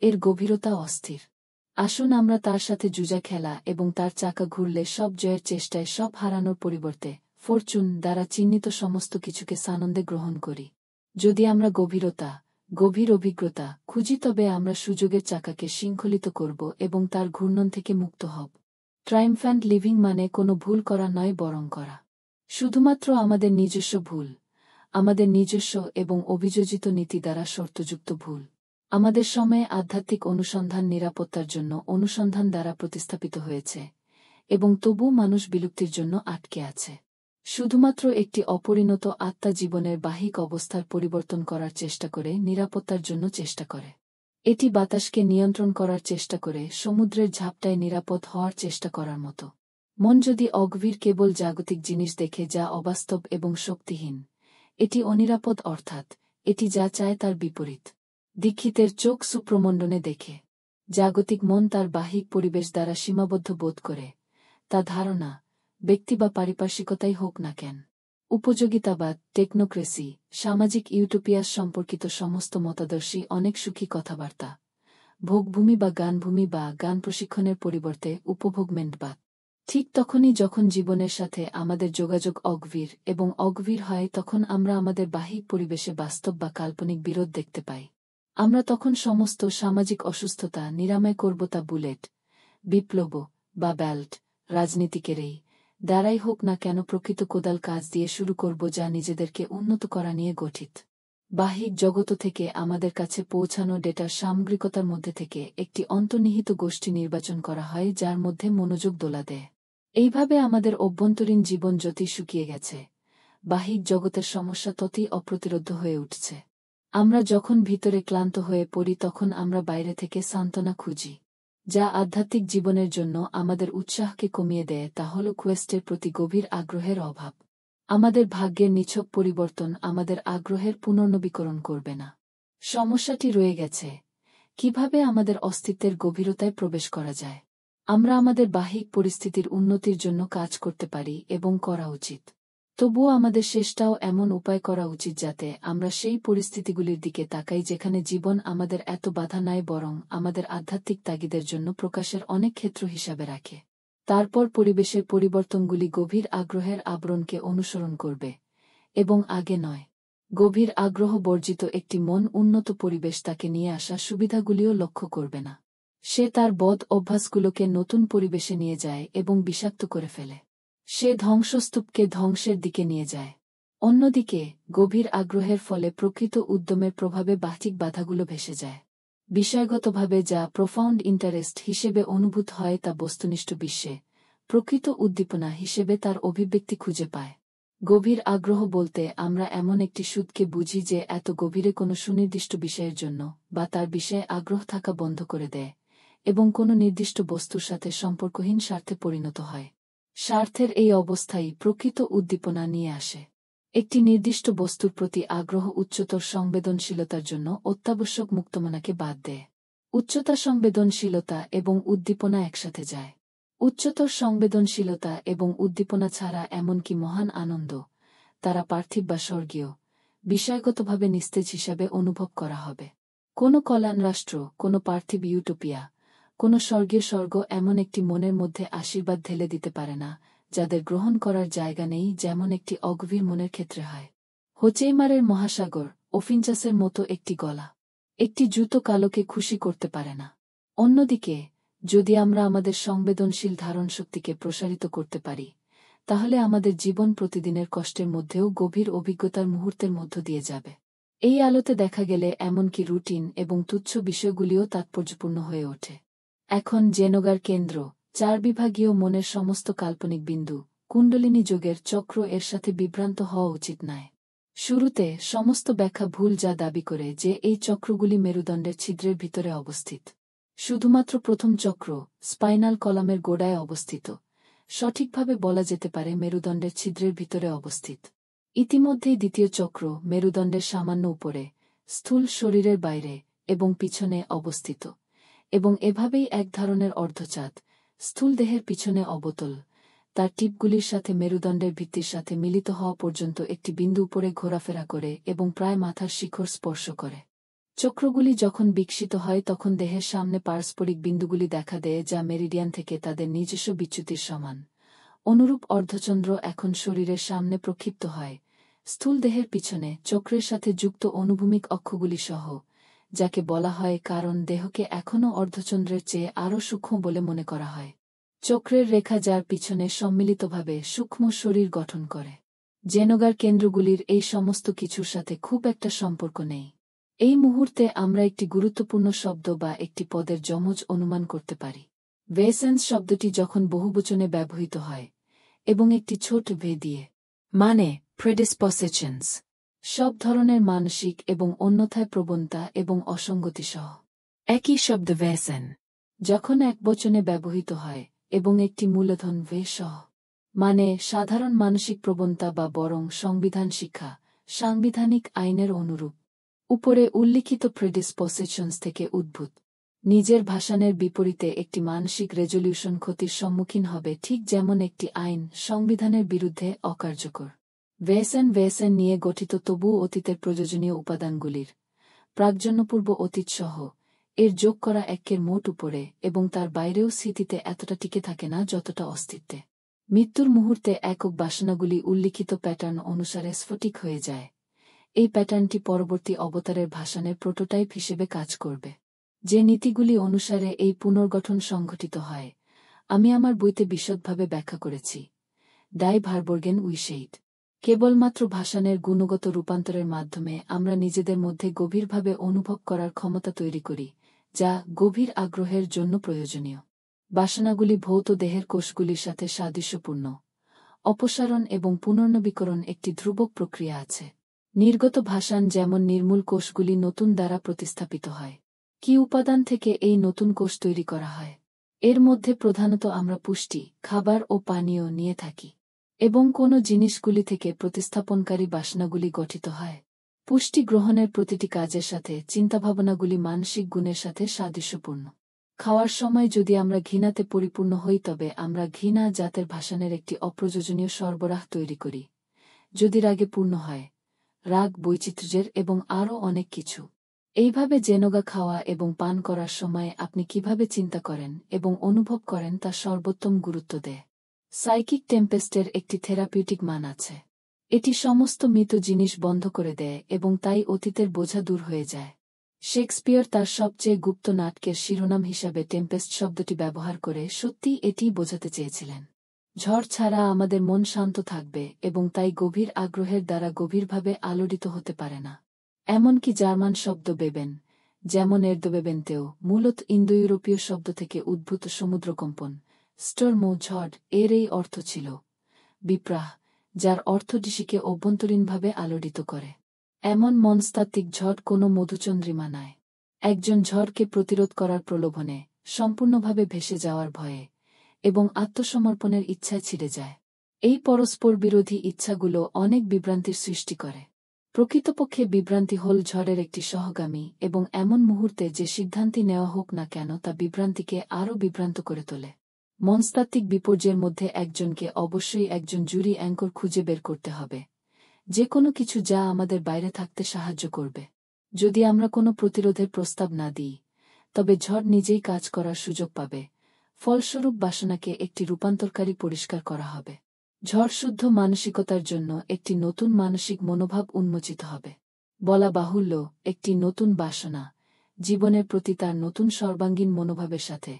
এর গভীরতা অস্থির। আসুন আমরা তার সাথে জুজা খেলা এবং তার চাকা ঘুরলে সব জয়ের চেষ্টায় সব হারানোর পরিবর্তে ফরচুন দ্বারা চিহ্নিত সমস্ত কিছুকে সানন্দে গ্রহণ করি। যদি আমরা গভীর অভিজ্ঞতা খুঁজি, তবে আমরা সুযোগের চাকাকে শৃঙ্খলিত করব এবং তার ঘূর্ণন থেকে মুক্ত হব। ট্রাইমফ্যান্ট লিভিং মানে কোনো ভুল করা নয়, বরং করা শুধুমাত্র আমাদের নিজস্ব ভুল, আমাদের নিজস্ব এবং অভিযোজিত নীতি দ্বারা শর্তযুক্ত ভুল। আমাদের সময়ে আধ্যাত্মিক অনুসন্ধান নিরাপত্তার জন্য অনুসন্ধান দ্বারা প্রতিস্থাপিত হয়েছে, এবং তবু মানুষ বিলুপ্তির জন্য আটকে আছে। শুধুমাত্র একটি অপরিণত আত্মা জীবনের বাহিক অবস্থার পরিবর্তন করার চেষ্টা করে, নিরাপত্তার জন্য চেষ্টা করে। এটি বাতাসকে নিয়ন্ত্রণ করার চেষ্টা করে, সমুদ্রের ঝাপটায় নিরাপদ হওয়ার চেষ্টা করার মতো। মন যদি অগভীর কেবল জাগতিক জিনিস দেখে যা অবাস্তব এবং শক্তিহীন, এটি অনিরাপদ, অর্থাৎ এটি যা চায় তার বিপরীত। দীক্ষিতের চোখ সুপ্রমণ্ডনে দেখে। জাগতিক মন তার বাহিক পরিবেশ দ্বারা সীমাবদ্ধ বোধ করে, তা ধারণা, ব্যক্তি বা পারিপার্শ্বিকতাই হোক না কেন। উপযোগিতাবাদ, টেকনোক্রেসি, সামাজিক ইউটোপিয়াস সম্পর্কিত সমস্ত মতাদর্শী অনেক সুখী কথাবার্তা, ভোগভূমি বা গান প্রশিক্ষণের পরিবর্তে উপভোগমেন্টবাদ। ঠিক তখনই যখন জীবনের সাথে আমাদের যোগাযোগ অগভীর এবং অগভীর হয়, তখন আমরা আমাদের বাহিক পরিবেশে বাস্তব বা কাল্পনিক বিরোধ দেখতে পাই। আমরা তখন সমস্ত সামাজিক অসুস্থতা নিরাময় করব, তা বুলেট, বিপ্লব বা বেল্ট, রাজনীতিকের এই দ্বারাই হোক না কেন, প্রকৃত কোদাল কাজ দিয়ে শুরু করব, যা নিজেদেরকে উন্নত করা নিয়ে গঠিত। বাহিক জগত থেকে আমাদের কাছে পৌঁছানো ডেটার সামগ্রিকতার মধ্যে থেকে একটি অন্তর্নিহিত গোষ্ঠী নির্বাচন করা হয়, যার মধ্যে মনোযোগ দোলা দেয়। এইভাবে আমাদের অভ্যন্তরীণ জীবন যতই শুকিয়ে গেছে, বাহিক জগতের সমস্যা ততই অপ্রতিরোধ্য হয়ে উঠছে। আমরা যখন ভিতরে ক্লান্ত হয়ে পড়ি, তখন আমরা বাইরে থেকে সান্ত্বনা খুঁজি। যা আধ্যাত্মিক জীবনের জন্য আমাদের উৎসাহকে কমিয়ে দেয়, তা হল কোয়েস্টের প্রতি গভীর আগ্রহের অভাব। আমাদের ভাগ্যের নিছক পরিবর্তন আমাদের আগ্রহের পুনর্নবীকরণ করবে না। সমস্যাটি রয়ে গেছে, কিভাবে আমাদের অস্তিত্বের গভীরতায় প্রবেশ করা যায়। আমরা আমাদের বাহিক পরিস্থিতির উন্নতির জন্য কাজ করতে পারি এবং করা উচিত। তবুও আমাদের শেষটাও এমন উপায় করা উচিত যাতে আমরা সেই পরিস্থিতিগুলির দিকে তাকাই যেখানে জীবন আমাদের এত বাধা নাই, বরং আমাদের আধ্যাত্মিক তাগিদের জন্য প্রকাশের অনেক ক্ষেত্র হিসাবে রাখে। তারপর পরিবেশের পরিবর্তনগুলি গভীর আগ্রহের আবরণকে অনুসরণ করবে, এবং আগে নয়। গভীর আগ্রহ বর্জিত একটি মন উন্নত পরিবেশ তাকে নিয়ে আসা সুবিধাগুলিও লক্ষ্য করবে না। সে তার বদ অভ্যাসগুলোকে নতুন পরিবেশে নিয়ে যায় এবং বিষাক্ত করে ফেলে। সে ধ্বংসস্তূপকে ধ্বংসের দিকে নিয়ে যায়। অন্যদিকে গভীর আগ্রহের ফলে প্রকৃত উদ্যমের প্রভাবে বাহ্যিক বাধাগুলো ভেসে যায়। বিষয়গতভাবে যা প্রফাউন্ড ইন্টারেস্ট হিসেবে অনুভূত হয়, তা বস্তুনিষ্ঠ বিশ্বে প্রকৃত উদ্দীপনা হিসেবে তার অভিব্যক্তি খুঁজে পায়। গভীর আগ্রহ বলতে আমরা এমন একটি সুদকে বুঝি যে এত গভীরে কোনো সুনির্দিষ্ট বিষয়ের জন্য বা তার বিষয়ে আগ্রহ থাকা বন্ধ করে দেয় এবং কোনো নির্দিষ্ট বস্তুর সাথে সম্পর্কহীন স্বার্থে পরিণত হয়। স্বার্থের এই অবস্থাই প্রকৃত উদ্দীপনা নিয়ে আসে। একটি নির্দিষ্ট বস্তুর প্রতি আগ্রহ উচ্চতর সংবেদনশীলতার জন্য অত্যাবশ্যক মুক্তমনাকে বাদ দেয়। উচ্চতা সংবেদনশীলতা এবং উদ্দীপনা একসাথে যায়। উচ্চতর সংবেদনশীলতা এবং উদ্দীপনা ছাড়া এমনকি মহান আনন্দ, তারা পার্থিব বা স্বর্গীয়, বিষয়গতভাবে নিস্তেজ হিসাবে অনুভব করা হবে। কোনো কল্যাণ রাষ্ট্র, কোনো পার্থিব ইউটোপিয়া, কোনো স্বর্গীয় স্বর্গ এমন একটি মনের মধ্যে আশীর্বাদ ঢেলে দিতে পারে না, যাদের গ্রহণ করার জায়গা নেই, যেমন একটি অগভীর মনের ক্ষেত্রে হয়। হোচেইমারের মহাসাগর, ওফিনচাসের মতো একটি গলা, একটি জুতো কালোকে খুশি করতে পারে না। অন্যদিকে, যদি আমরা আমাদের সংবেদনশীল ধারণশক্তিকে প্রসারিত করতে পারি, তাহলে আমাদের জীবন প্রতিদিনের কষ্টের মধ্যেও গভীর অভিজ্ঞতার মুহূর্তের মধ্য দিয়ে যাবে। এই আলোতে দেখা গেলে এমনকি রুটিন এবং তুচ্ছ বিষয়গুলিও তাৎপর্যপূর্ণ হয়ে ওঠে। এখন জেনোগার কেন্দ্র, 4 বিভাগীয় মনের সমস্ত কাল্পনিক বিন্দু, কুণ্ডলিনী যোগের চক্র এর সাথে বিভ্রান্ত হওয়া উচিত নয়। শুরুতে সমস্ত ব্যাখ্যা ভুল, যা দাবি করে যে এই চক্রগুলি মেরুদণ্ডের ছিদ্রের ভিতরে অবস্থিত। শুধুমাত্র প্রথম চক্র, স্পাইনাল কলামের গোড়ায় অবস্থিত। সঠিকভাবে বলা যেতে পারে মেরুদণ্ডের ছিদ্রের ভিতরে অবস্থিত। ইতিমধ্যেই দ্বিতীয় চক্র, মেরুদণ্ডের সামান্য উপরে, স্থূল শরীরের বাইরে এবং পিছনে অবস্থিত, এবং এভাবেই এক ধরনের অর্ধচাঁদ, স্থূল দেহের পিছনে অবতল, তার টিপগুলির সাথে মেরুদণ্ডের ভিত্তির সাথে মিলিত হওয়া পর্যন্ত একটি বিন্দু উপরে ঘোরাফেরা করে এবং প্রায় মাথার শিখর স্পর্শ করে। চক্রগুলি যখন বিকশিত হয় তখন দেহের সামনে পারস্পরিক বিন্দুগুলি দেখা দেয়, যা মেরিডিয়ান থেকে তাদের নিজস্ব বিচ্যুতির সমান। অনুরূপ অর্ধচন্দ্র এখন শরীরের সামনে প্রক্ষিপ্ত হয়, স্থূল দেহের পিছনে চক্রের সাথে যুক্ত অনুভূমিক অক্ষগুলি সহ, যাকে বলা হয় কারণ দেহকে এখনও অর্ধচন্দ্রের চেয়ে আরও সূক্ষ্ম বলে মনে করা হয়। চক্রের রেখা যার পিছনে সম্মিলিতভাবে সূক্ষ্ম শরীর গঠন করে। জেনোগার কেন্দ্রগুলির এই সমস্ত কিছুর সাথে খুব একটা সম্পর্ক নেই। এই মুহূর্তে আমরা একটি গুরুত্বপূর্ণ শব্দ বা একটি পদের যমজ অনুমান করতে পারি। ভেসেন্স শব্দটি যখন বহুবচনে ব্যবহৃত হয় এবং একটি ছোট ভে দিয়ে, মানে প্রেডিসপোজিশনস, সব ধরনের মানসিক এবং অন্যথায় প্রবণতা এবং অসঙ্গতি সহ। একই শব্দ ভেসেন যখন একবচনে ব্যবহৃত হয় এবং একটি মূলধন ভে সহ, মানে সাধারণ মানসিক প্রবণতা বা বরং সংবিধান শিক্ষা, সাংবিধানিক আইনের অনুরূপ, উপরে উল্লিখিত প্রেডিসপোজিশনস থেকে উদ্ভূত। নিজের ভাষণের বিপরীতে একটি মানসিক রেজলিউশন ক্ষতির সম্মুখীন হবে, ঠিক যেমন একটি আইন সংবিধানের বিরুদ্ধে অকার্যকর। ভেসেন নিয়ে গঠিত, তবুও অতীতের প্রয়োজনীয় উপাদানগুলির প্রাকজন্মপূর্ব অতীত সহ এর যোগ করা একের মোট উপরে এবং তার বাইরেও স্মৃতিতে এতটা টিকে থাকে না যতটা অস্তিত্বে। মৃত্যুর মুহূর্তে একক বাসনাগুলি উল্লিখিত প্যাটার্ন অনুসারে স্ফটিক হয়ে যায়। এই প্যাটার্নটি পরবর্তী অবতারের ভাষণের প্রোটোটাইপ হিসেবে কাজ করবে। যে নীতিগুলি অনুসারে এই পুনর্গঠন সংঘটিত হয়, আমি আমার বইতে বিশদভাবে ব্যাখ্যা করেছি। ডাই ভারবোর্গেন উইশেইড। কেবলমাত্র ভাষণের গুণগত রূপান্তরের মাধ্যমে আমরা নিজেদের মধ্যে গভীরভাবে অনুভব করার ক্ষমতা তৈরি করি, যা গভীর আগ্রহের জন্য প্রয়োজনীয়। বাসনাগুলি ভৌত দেহের কোষগুলির সাথে সাদৃশ্যপূর্ণ। অপসারণ এবং পুনর্নবীকরণ একটি ধ্রুবক প্রক্রিয়া আছে। নির্গত ভাষণ যেমন নির্মূল কোষগুলি নতুন দ্বারা প্রতিস্থাপিত হয়। কি উপাদান থেকে এই নতুন কোষ তৈরি করা হয়? এর মধ্যে প্রধানত আমরা পুষ্টি, খাবার ও পানীয় নিয়ে থাকি। এবং কোন জিনিসগুলি থেকে প্রতিস্থাপনকারী বাসনাগুলি গঠিত হয়? পুষ্টি গ্রহণের প্রতিটি কাজের সাথে চিন্তাভাবনাগুলি মানসিক গুণের সাথে সাদৃশ্যপূর্ণ। খাওয়ার সময় যদি আমরা ঘৃণাতে পরিপূর্ণ হই, তবে আমরা ঘৃণা জাতের ভাষণের একটি অপ্রয়োজনীয় সরবরাহ তৈরি করি। যদি রাগে পূর্ণ হয়, রাগ বৈচিত্র্যের এবং আরও অনেক কিছু। এইভাবে জেনোগা খাওয়া এবং পান করার সময় আপনি কিভাবে চিন্তা করেন এবং অনুভব করেন তা সর্বোত্তম গুরুত্ব দেয়। সাইকিক টেম্পেস্টের একটি থেরাপিউটিক মান আছে। এটি সমস্ত মৃত জিনিস বন্ধ করে দেয় এবং তাই অতীতের বোঝা দূর হয়ে যায়। শেক্সপিয়ার তার সবচেয়ে গুপ্ত নাটকের শিরোনাম হিসাবে টেম্পেস্ট শব্দটি ব্যবহার করে সত্যিই এটিই বোঝাতে চেয়েছিলেন। ঝড় ছাড়া আমাদের মন শান্ত থাকবে এবং তাই গভীর আগ্রহের দ্বারা গভীরভাবে আলোড়িত হতে পারে না। এমনকি জার্মান শব্দ বেবেন, যেমন এরদোবেবেনতেও, মূলত ইন্দো ইউরোপীয় শব্দ থেকে উদ্ভূত সমুদ্রকম্পন, স্টর্ম, ঝড়, এর এই অর্থ ছিল বিপ্রাহ, যার অর্থ ডিসিকে অভ্যন্তরীণভাবে আলোড়িত করে। এমন মনস্তাত্ত্বিক ঝড় কোনো মধুচন্দ্রিমা নয়। একজন ঝড়কে প্রতিরোধ করার প্রলোভনে, সম্পূর্ণভাবে ভেসে যাওয়ার ভয়ে এবং আত্মসমর্পণের ইচ্ছায় ছিঁড়ে যায়। এই পরস্পর বিরোধী ইচ্ছাগুলো অনেক বিভ্রান্তির সৃষ্টি করে। প্রকৃতপক্ষে বিভ্রান্তি হল ঝড়ের একটি সহগামী এবং এমন মুহূর্তে যে সিদ্ধান্তই নেওয়া হোক না কেন তা বিভ্রান্তিকে আরও বিভ্রান্ত করে তোলে। মনস্তাত্ত্বিক বিপর্যয়ের মধ্যে একজনকে অবশ্যই একজন জুরি অ্যাঙ্কর খুঁজে বের করতে হবে, যে কোনো কিছু যা আমাদের বাইরে থাকতে সাহায্য করবে। যদি আমরা কোনো প্রতিরোধের প্রস্তাব না দিই, তবে ঝড় নিজেই কাজ করার সুযোগ পাবে, ফলস্বরূপ বাসনাকে একটি রূপান্তরকারী পরিষ্কার করা হবে। ঝড় শুদ্ধ মানসিকতার জন্য একটি নতুন মানসিক মনোভাব উন্মোচিত হবে। বলা বাহুল্য, একটি নতুন বাসনা জীবনের প্রতি তার নতুন সর্বাঙ্গীন মনোভাবের সাথে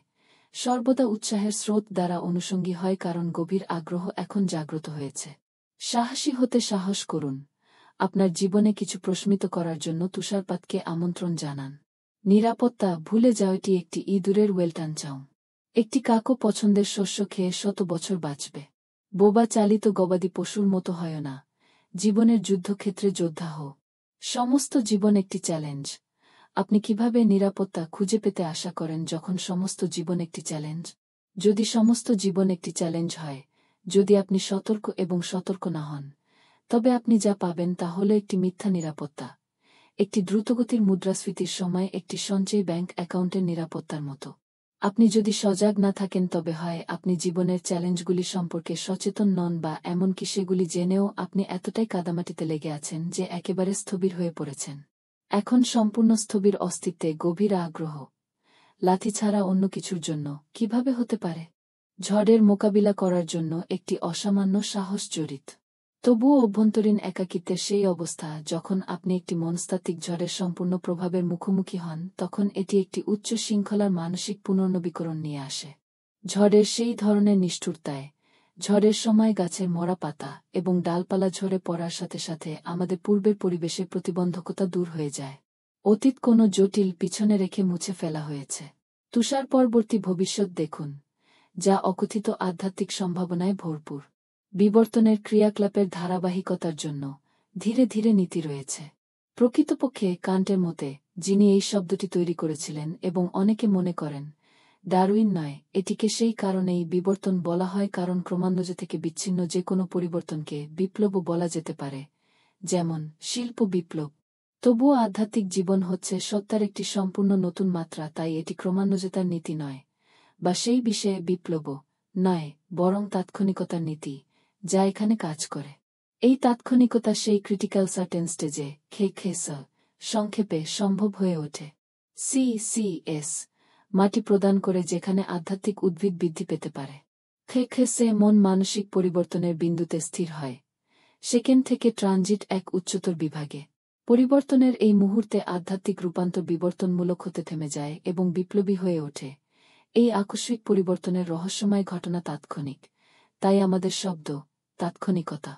সর্বদা উৎসাহের স্রোত দ্বারা অনুষঙ্গী হয়, কারণ গভীর আগ্রহ এখন জাগ্রত হয়েছে। সাহসী হতে সাহস করুন। আপনার জীবনে কিছু প্রশমিত করার জন্য তুষারপাতকে আমন্ত্রণ জানান। নিরাপত্তা ভুলে যাও, এটি একটি ইঁদুরের ওয়েলটান চাও। একটি কাকও পছন্দের শস্য খেয়ে 100 বছর বাঁচবে। বোবা চালিত গবাদি পশুর মতো হয় না, জীবনের যুদ্ধক্ষেত্রে যোদ্ধা হও। সমস্ত জীবন একটি চ্যালেঞ্জ। আপনি কিভাবে নিরাপত্তা খুঁজে পেতে আশা করেন যখন সমস্ত জীবন একটি চ্যালেঞ্জ? যদি সমস্ত জীবন একটি চ্যালেঞ্জ হয়, যদি আপনি সতর্ক এবং সতর্ক না হন, তবে আপনি যা পাবেন তা হল একটি মিথ্যা নিরাপত্তা, একটি দ্রুতগতির মুদ্রাস্ফীতির সময় একটি সঞ্চয়ী ব্যাংক অ্যাকাউন্টের নিরাপত্তার মতো। আপনি যদি সজাগ না থাকেন তবে হয় আপনি জীবনের চ্যালেঞ্জগুলি সম্পর্কে সচেতন নন, বা এমনকি সেগুলি জেনেও আপনি এতটাই কাদামাটিতে লেগে আছেন যে একেবারে স্থবির হয়ে পড়েছেন। এখন সম্পূর্ণ স্থবির অস্তিত্বে গভীর আগ্রহ, লাথি ছাড়া অন্য কিছুর জন্য কিভাবে হতে পারে? ঝড়ের মোকাবিলা করার জন্য একটি অসামান্য সাহস জড়িত। তবুও অভ্যন্তরীণ একাকিত্বের সেই অবস্থা যখন আপনি একটি মনস্তাত্ত্বিক ঝড়ের সম্পূর্ণ প্রভাবের মুখোমুখি হন, তখন এটি একটি উচ্চ শৃঙ্খলার মানসিক পুনর্নবীকরণ নিয়ে আসে। ঝড়ের সেই ধরনের নিষ্ঠুরতায়, ঝড়ের সময় গাছের মরা পাতা এবং ডালপালা ঝরে পড়ার সাথে সাথে আমাদের পূর্বের পরিবেশের প্রতিবন্ধকতা দূর হয়ে যায়। অতীত কোনো জটিল পিছনে রেখে মুছে ফেলা হয়েছে। তুষার পরবর্তী ভবিষ্যৎ দেখুন, যা অকথিত আধ্যাত্মিক সম্ভাবনায় ভরপুর। বিবর্তনের ক্রিয়াকলাপের ধারাবাহিকতার জন্য ধীরে ধীরে নীতি রয়েছে। প্রকৃতপক্ষে কান্টের মতে, যিনি এই শব্দটি তৈরি করেছিলেন এবং অনেকে মনে করেন ডারউইন নয়, এটিকে সেই কারণেই বিবর্তন বলা হয় কারণ ক্রমান্বয় থেকে বিচ্ছিন্ন যে কোনো পরিবর্তনকে বিপ্লবও বলা যেতে পারে, যেমন শিল্প বিপ্লব। তবুও আধ্যাত্মিক জীবন হচ্ছে সত্তার একটি সম্পূর্ণ নতুন মাত্রা, তাই এটি ক্রমান্বয়তার নীতি নয়, বা সেই বিষয়ে বিপ্লব নয়, বরং তাৎক্ষণিকতার নীতি, যা এখানে কাজ করে। এই তাৎক্ষণিকতা সেই ক্রিটিক্যাল সার্টেন স্টেজে সংক্ষেপে সম্ভব হয়ে ওঠে। CCS মাটি প্রদান করে যেখানে আধ্যাত্মিক উদ্ভিদ বৃদ্ধি পেতে পারে। মন মানসিক পরিবর্তনের বিন্দুতে স্থির হয়, সেখান থেকে ট্রানজিট এক উচ্চতর বিভাগে। পরিবর্তনের এই মুহূর্তে আধ্যাত্মিক রূপান্তর বিবর্তনমূলক হতে থেমে যায় এবং বিপ্লবী হয়ে ওঠে। এই আকস্মিক পরিবর্তনের রহস্যময় ঘটনা তাৎক্ষণিক, তাই আমাদের শব্দ তাৎক্ষণিকতা।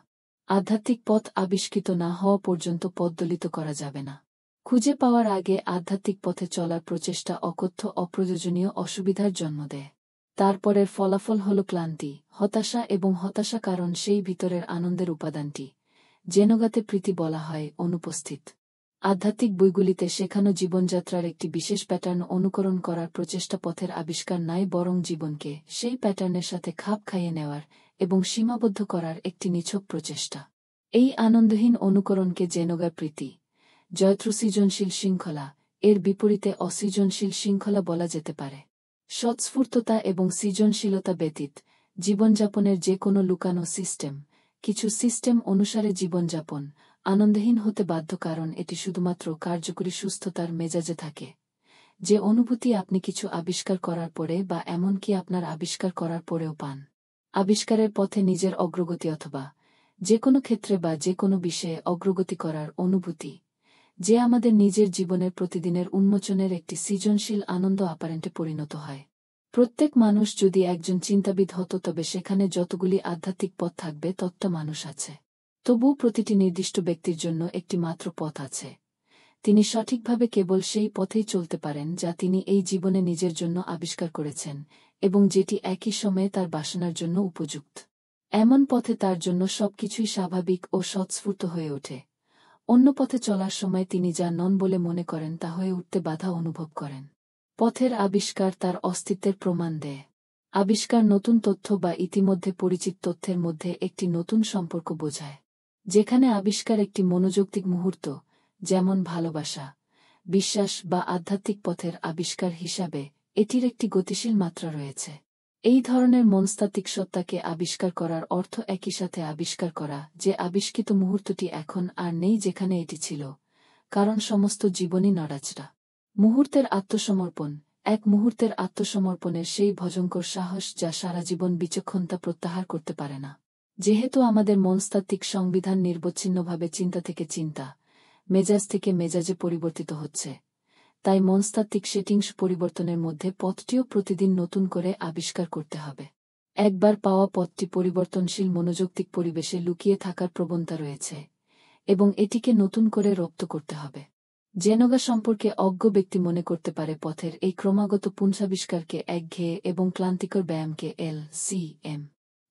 আধ্যাত্মিক পথ আবিষ্কৃত না হওয়া পর্যন্ত পথদলিত করা যাবে না। খুঁজে পাওয়ার আগে আধ্যাত্মিক পথে চলার প্রচেষ্টা অকথ্য অপ্রয়োজনীয় অসুবিধার জন্ম দেয়। তারপরের ফলাফল হল ক্লান্তি, হতাশা এবং হতাশা, কারণ সেই ভিতরের আনন্দের উপাদানটি, জেনগাতে প্রীতি বলা হয়, অনুপস্থিত। আধ্যাত্মিক বইগুলিতে শেখানো জীবনযাত্রার একটি বিশেষ প্যাটার্ন অনুকরণ করার প্রচেষ্টা পথের আবিষ্কার নয়, বরং জীবনকে সেই প্যাটার্নের সাথে খাপ খাইয়ে নেওয়ার এবং সীমাবদ্ধ করার একটি নিছক প্রচেষ্টা। এই আনন্দহীন অনুকরণকে জেনগার প্রীতি, জয়ত্রু সৃজনশীল শৃঙ্খলা, এর বিপরীতে অসৃজনশীল শৃঙ্খলা বলা যেতে পারে। স্বতঃস্ফূর্ততা এবং সৃজনশীলতা ব্যতীত জীবনযাপনের যে কোনো লুকানো সিস্টেম, কিছু সিস্টেম অনুসারে জীবনযাপন আনন্দহীন হতে বাধ্য, কারণ এটি শুধুমাত্র কার্যকরী সুস্থতার মেজাজে থাকে। যে অনুভূতি আপনি কিছু আবিষ্কার করার পরে বা এমনকি আপনার আবিষ্কার করার পরেও পান। আবিষ্কারের পথে নিজের অগ্রগতি অথবা যে কোনো ক্ষেত্রে বা যে কোনো বিষয়ে অগ্রগতি করার অনুভূতি, যে আমাদের নিজের জীবনের প্রতিদিনের উন্মোচনের একটি সৃজনশীল আনন্দ অপারেন্টে পরিণত হয়। প্রত্যেক মানুষ যদি একজন চিন্তাবিদ হতো তবে সেখানে যতগুলি আধ্যাত্মিক পথ থাকবে ততটা মানুষ আছে। তবুও প্রতিটি নির্দিষ্ট ব্যক্তির জন্য একটি মাত্র পথ আছে। তিনি সঠিকভাবে কেবল সেই পথেই চলতে পারেন যা তিনি এই জীবনে নিজের জন্য আবিষ্কার করেছেন এবং যেটি একই সময়ে তার বাসনার জন্য উপযুক্ত। এমন পথে তার জন্য সবকিছুই স্বাভাবিক ও স্বতঃস্ফূর্ত হয়ে ওঠে। অন্য পথে চলার সময় তিনি যা নন বলে মনে করেন তা হয়ে উঠতে বাধা অনুভব করেন। পথের আবিষ্কার তার অস্তিত্বের প্রমাণ দেয়। আবিষ্কার নতুন তথ্য বা ইতিমধ্যে পরিচিত তথ্যের মধ্যে একটি নতুন সম্পর্ক বোঝায়। যেখানে আবিষ্কার একটি মনোযৌক্তিক মুহূর্ত, যেমন ভালোবাসা, বিশ্বাস বা আধ্যাত্মিক পথের আবিষ্কার হিসাবে, এটির একটি গতিশীল মাত্রা রয়েছে। এই ধরনের মনস্তাত্ত্বিক সত্তাকে আবিষ্কার করার অর্থ একই সাথে আবিষ্কার করা যে আবিষ্কৃত মুহূর্তটি এখন আর নেই যেখানে এটি ছিল, কারণ সমস্ত জীবনই নড়াচড়া। মুহূর্তের আত্মসমর্পণ, এক মুহূর্তের আত্মসমর্পণের সেই ভয়ঙ্কর সাহস যা সারা জীবন বিচক্ষণতা প্রত্যাহার করতে পারে না। যেহেতু আমাদের মনস্তাত্ত্বিক সংবিধান নিরবচ্ছিন্নভাবে চিন্তা থেকে চিন্তা, মেজাজ থেকে মেজাজে পরিবর্তিত হচ্ছে, তাই মনস্তাত্ত্বিক সেটিংস পরিবর্তনের মধ্যে পথটিও প্রতিদিন নতুন করে আবিষ্কার করতে হবে। একবার পাওয়া পথটি পরিবর্তনশীল মনোযৌক্তিক পরিবেশে লুকিয়ে থাকার প্রবণতা রয়েছে, এবং এটিকে নতুন করে রপ্ত করতে হবে। জেনোগা সম্পর্কে অজ্ঞ ব্যক্তি মনে করতে পারে পথের এই ক্রমাগত পুনরাবিষ্কারকে একঘেয়ে এবং ক্লান্তিকর ব্যায়ামকে LCM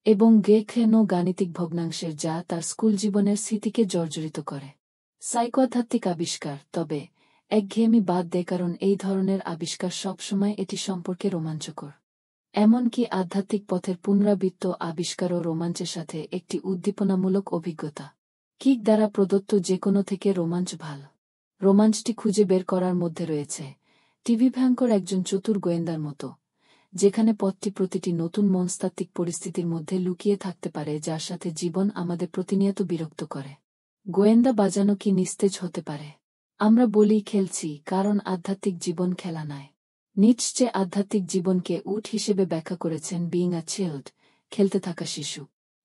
এবং গেখেনো গাণিতিক ভগ্নাংশের যা তার স্কুল জীবনের স্মৃতিকে জর্জরিত করে। সাইকোআধ্যাত্মিক আবিষ্কার, তবে, একঘেয়েমি বাদ দেয় কারণ এই ধরনের আবিষ্কার সবসময় এটি সম্পর্কে রোমাঞ্চকর। এমনকি আধ্যাত্মিক পথের পুনরাবৃত্ত আবিষ্কারও রোমাঞ্চের সাথে একটি উদ্দীপনামূলক অভিজ্ঞতা। কিক দ্বারা প্রদত্ত যেকোনো থেকে রোমাঞ্চ ভালো। রোমাঞ্চটি খুঁজে বের করার মধ্যে রয়েছে টিভি ভয়ঙ্কর একজন চতুর গোয়েন্দার মতো, যেখানে পথটি প্রতিটি নতুন মনস্তাত্ত্বিক পরিস্থিতির মধ্যে লুকিয়ে থাকতে পারে যার সাথে জীবন আমাদের প্রতিনিয়ত বিরক্ত করে। গোয়েন্দা বাজানো কি নিস্তেজ হতে পারে? আমরা বলি খেলছি, কারণ আধ্যাত্মিক জীবন খেলা নয়। নিটশে আধ্যাত্মিক জীবনকে উট হিসেবে ব্যাখ্যা করেছেন বিইং আ চাইল্ড, খেলতে থাকা শিশু।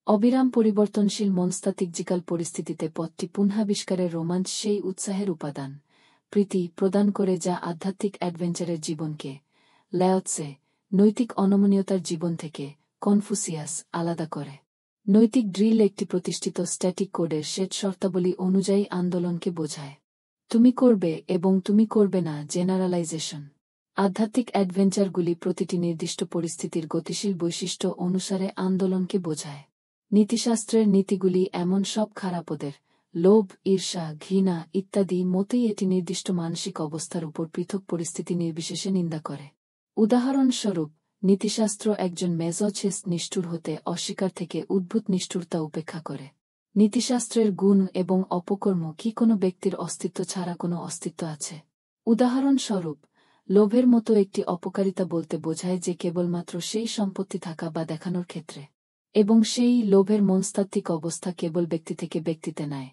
অবিরাম পরিবর্তনশীল মনস্তাত্ত্বিক পরিস্থিতিতে পথটি পুনরাবিষ্কারের রোমাঞ্চ সেই উৎসাহের উপাদান, প্রীতি প্রদান করে যা আধ্যাত্মিক অ্যাডভেঞ্চারের জীবনকে, লাওৎসে, নৈতিক অনমনীয়তার জীবন থেকে, কনফুসিয়াস, আলাদা করে। নৈতিক ড্রিল একটি প্রতিষ্ঠিত স্ট্যাটিক কোডের সেট শর্তাবলী অনুযায়ী আন্দোলনকে বোঝায়। তুমি করবে এবং তুমি করবে না জেনারালাইজেশন। আধ্যাত্মিক অ্যাডভেঞ্চারগুলি প্রতিটি নির্দিষ্ট পরিস্থিতির গতিশীল বৈশিষ্ট্য অনুসারে আন্দোলনকে বোঝায়। নীতিশাস্ত্রের নীতিগুলি এমন সব খারাপদের, লোভ, ঈর্ষা, ঘৃণা ইত্যাদি মতেই এটি নির্দিষ্ট মানসিক অবস্থার উপর পৃথক পরিস্থিতি নির্বিশেষে নিন্দা করে। উদাহরণস্বরূপ, নীতিশাস্ত্র একজন মেজোচিস্ট নিষ্ঠুর হতে অস্বীকার থেকে উদ্ভূত নিষ্ঠুরতা উপেক্ষা করে। নীতিশাস্ত্রের গুণ এবং অপকর্ম কি কোনো ব্যক্তির অস্তিত্ব ছাড়া কোনো অস্তিত্ব আছে? উদাহরণস্বরূপ, লোভের মতো একটি অপকারিতা বলতে বোঝায় যে কেবলমাত্র সেই সম্পত্তি থাকা বা দেখানোর ক্ষেত্রে, এবং সেই লোভের মনস্তাত্ত্বিক অবস্থা কেবল ব্যক্তি থেকে ব্যক্তিতে নয়,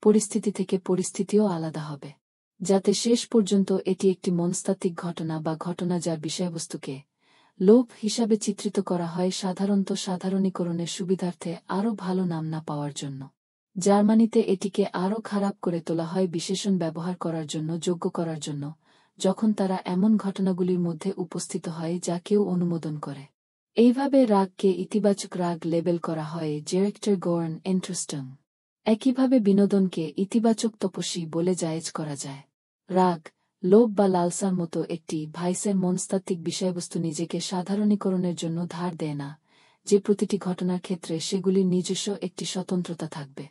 পরিস্থিতি থেকে পরিস্থিতিও আলাদা হবে, যাতে শেষ পর্যন্ত এটি একটি মনস্তাত্ত্বিক ঘটনা বা ঘটনা যার বিষয়বস্তুকে লোভ হিসাবে চিত্রিত করা হয় সাধারণত সাধারণীকরণের সুবিধার্থে আরও ভালো নাম না পাওয়ার জন্য। জার্মানিতে এটিকে আরও খারাপ করে তোলা হয় বিশেষণ ব্যবহার করার জন্য যোগ্য করার জন্য, যখন তারা এমন ঘটনাগুলির মধ্যে উপস্থিত হয় যা কেউ অনুমোদন করে। এইভাবে রাগকে ইতিবাচক রাগ লেবেল করা হয় জেরেক্টর গোর্ন ইন্টারেস্টিং। একইভাবে বিনোদনকে ইতিবাচক তপস্বী বলে জায়েজ করা যায়। রাগ, লোভ বা লালসার মতো একটি ভাইসের মনস্তাত্ত্বিক বিষয়বস্তু নিজেকে সাধারণীকরণের জন্য ধার দেয় না, যে প্রতিটি ঘটনার ক্ষেত্রে সেগুলির নিজস্ব একটি স্বতন্ত্রতা থাকবে।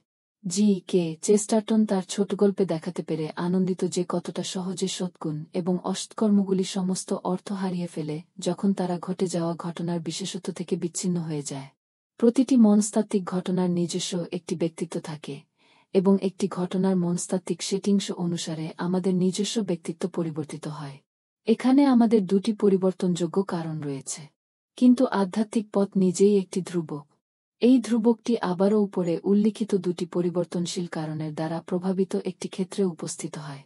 কে চেস্টারটন তার ছোটগল্পে দেখাতে পেরে আনন্দিত যে কতটা সহজে সৎগুণ এবং অসৎকর্মগুলি সমস্ত অর্থ হারিয়ে ফেলে যখন তারা ঘটে যাওয়া ঘটনার বিশেষত্ব থেকে বিচ্ছিন্ন হয়ে যায়। প্রতিটি মনস্তাত্ত্বিক ঘটনার নিজস্ব একটি ব্যক্তিত্ব থাকে, এবং একটি ঘটনার মনস্তাত্ত্বিক সেটিংস অনুসারে আমাদের নিজস্ব ব্যক্তিত্ব পরিবর্তিত হয়। এখানে আমাদের দুটি পরিবর্তনযোগ্য কারণ রয়েছে, কিন্তু আধ্যাত্মিক পথ নিজেই একটি ধ্রুবক। এই ধ্রুবকটি আবারও উপরে উল্লিখিত দুটি পরিবর্তনশীল কারণের দ্বারা প্রভাবিত একটি ক্ষেত্রে উপস্থিত হয়।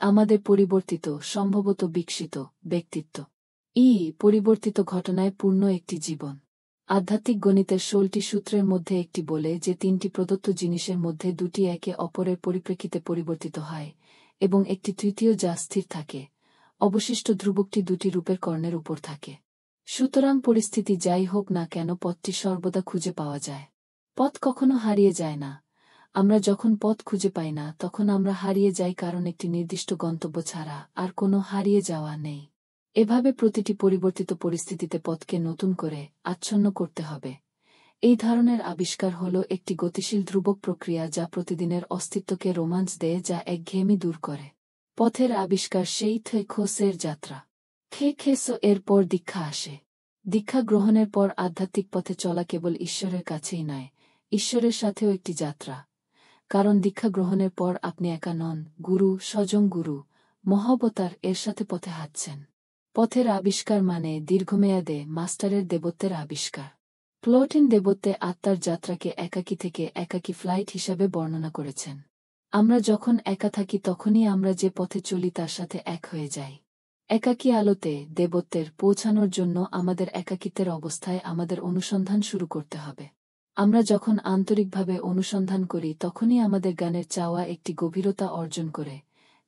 আমাদের পরিবর্তিত, সম্ভবত বিকশিত, ব্যক্তিত্ব। পরিবর্তিত ঘটনায় পূর্ণ একটি জীবন। আধ্যাত্মিক গণিতের 16টি সূত্রের মধ্যে একটি বলে যে 3টি প্রদত্ত জিনিসের মধ্যে 2টি একে অপরের পরিপ্রেক্ষিতে পরিবর্তিত হয়, এবং একটি তৃতীয় যা স্থির থাকে। অবশিষ্ট ধ্রুবকটি 2টি রূপের কর্ণের উপর থাকে। সুতরাং পরিস্থিতি যাই হোক না কেন পথটি সর্বদা খুঁজে পাওয়া যায়। পথ কখনো হারিয়ে যায় না। আমরা যখন পথ খুঁজে পাই না তখন আমরা হারিয়ে যাই কারণ একটি নির্দিষ্ট গন্তব্য ছাড়া আর কোনো হারিয়ে যাওয়া নেই। এভাবে প্রতিটি পরিবর্তিত পরিস্থিতিতে পথকে নতুন করে আচ্ছন্ন করতে হবে। এই ধরনের আবিষ্কার হল একটি গতিশীল ধ্রুবক প্রক্রিয়া যা প্রতিদিনের অস্তিত্বকে রোমাঞ্চ দেয়, যা একঘেয়েমি দূর করে। পথের আবিষ্কার সেই থেখোসের যাত্রা। থেখেসো এর পর দীক্ষা আসে। দীক্ষা গ্রহণের পর আধ্যাত্মিক পথে চলা কেবল ঈশ্বরের কাছেই নয়, ঈশ্বরের সাথেও একটি যাত্রা। কারণ দীক্ষা গ্রহণের পর আপনি একা নন, গুরু, স্বয়ং গুরু, মহাবতার এর সাথে পথে হাঁটছেন। পথের আবিষ্কার মানে দীর্ঘমেয়াদে মাস্টারের দেবত্বের আবিষ্কার। প্লোটিন দেবত্বে আত্মার যাত্রাকে একাকী থেকে একাকী ফ্লাইট হিসাবে বর্ণনা করেছেন। আমরা যখন একা থাকি তখনই আমরা যে পথে চলি তার সাথে এক হয়ে যাই। একাকী আলোতে দেবত্বের পৌঁছানোর জন্য আমাদের একাকিত্বের অবস্থায় আমাদের অনুসন্ধান শুরু করতে হবে। আমরা যখন আন্তরিকভাবে অনুসন্ধান করি তখনই আমাদের জ্ঞানের চাওয়া একটি গভীরতা অর্জন করে,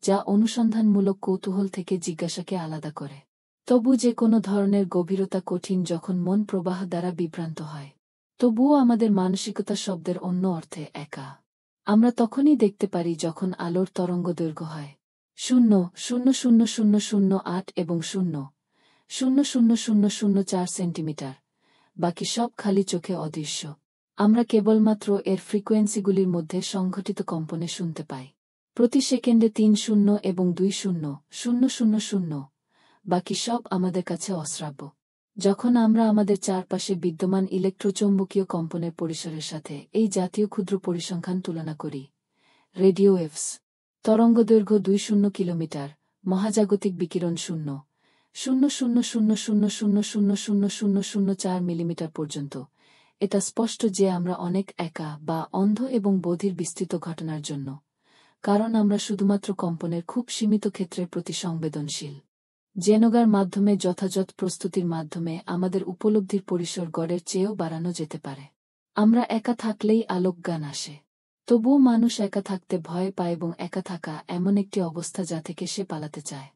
যা অনুসন্ধানমূলক কৌতূহল থেকে জিজ্ঞাসাকে আলাদা করে। তবু যে কোনো ধরনের গভীরতা কঠিন যখন মন প্রবাহ দ্বারা বিভ্রান্ত হয়। তবুও আমাদের মানসিকতা শব্দের অন্য অর্থে একা। আমরা তখনই দেখতে পারি যখন আলোর তরঙ্গ দৈর্ঘ্য হয় 0.00008 এবং 0.00004 সেন্টিমিটার, বাকি সব খালি চোখে অদৃশ্য। আমরা কেবলমাত্র এর ফ্রিকোয়েন্সিগুলির মধ্যে সংঘটিত কম্পনে শুনতে পাই। প্রতি সেকেন্ডে 30 এবং 20,000, বাকি সব আমাদের কাছে অশ্রাব্য। যখন আমরা আমাদের চারপাশে বিদ্যমান ইলেকট্রোচৌম্বকীয় কম্পনের পরিসরের সাথে এই জাতীয় ক্ষুদ্র পরিসংখ্যান তুলনা করি, রেডিও ওয়েভস তরঙ্গদৈর্ঘ্য 20 কিলোমিটার, মহাজাগতিক বিকিরণ 0.000000004 মিলিমিটার পর্যন্ত, এটা স্পষ্ট যে আমরা অনেক একা বা অন্ধ এবং বধির বিস্তৃত ঘটনার জন্য, কারণ আমরা শুধুমাত্র কম্পনের খুব সীমিত ক্ষেত্রের প্রতি সংবেদনশীল। জেনোগার মাধ্যমে যথাযথ প্রস্তুতির মাধ্যমে আমাদের উপলব্ধির পরিসর গড়ের চেয়েও বাড়ানো যেতে পারে। আমরা একা থাকলেই আলোকজ্ঞান আসে। তবুও মানুষ একা থাকতে ভয় পায় এবং একা থাকা এমন একটি অবস্থা যা থেকে সে পালাতে চায়।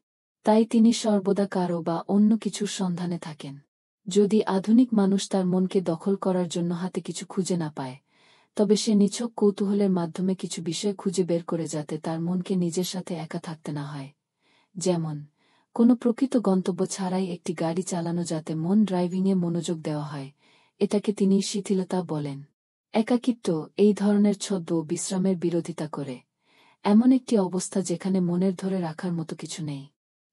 তাই তিনি সর্বদা কারো বা অন্য কিছুর সন্ধানে থাকেন। যদি আধুনিক মানুষ তার মনকে দখল করার জন্য হাতে কিছু খুঁজে না পায়, তবে সে নিছক কৌতূহলের মাধ্যমে কিছু বিষয় খুঁজে বের করে যাতে তার মনকে নিজের সাথে একা থাকতে না হয়। যেমন, কোনো প্রকৃত গন্তব্য ছাড়াই একটি গাড়ি চালানো যাতে মন ড্রাইভিংয়ে মনোযোগ দেওয়া হয়, এটাকে তিনি শিথিলতা বলেন। একাকিত্ব এই ধরনের ছদ্ম বিশ্রামের বিরোধিতা করে, এমন একটি অবস্থা যেখানে মনের ধরে রাখার মতো কিছু নেই।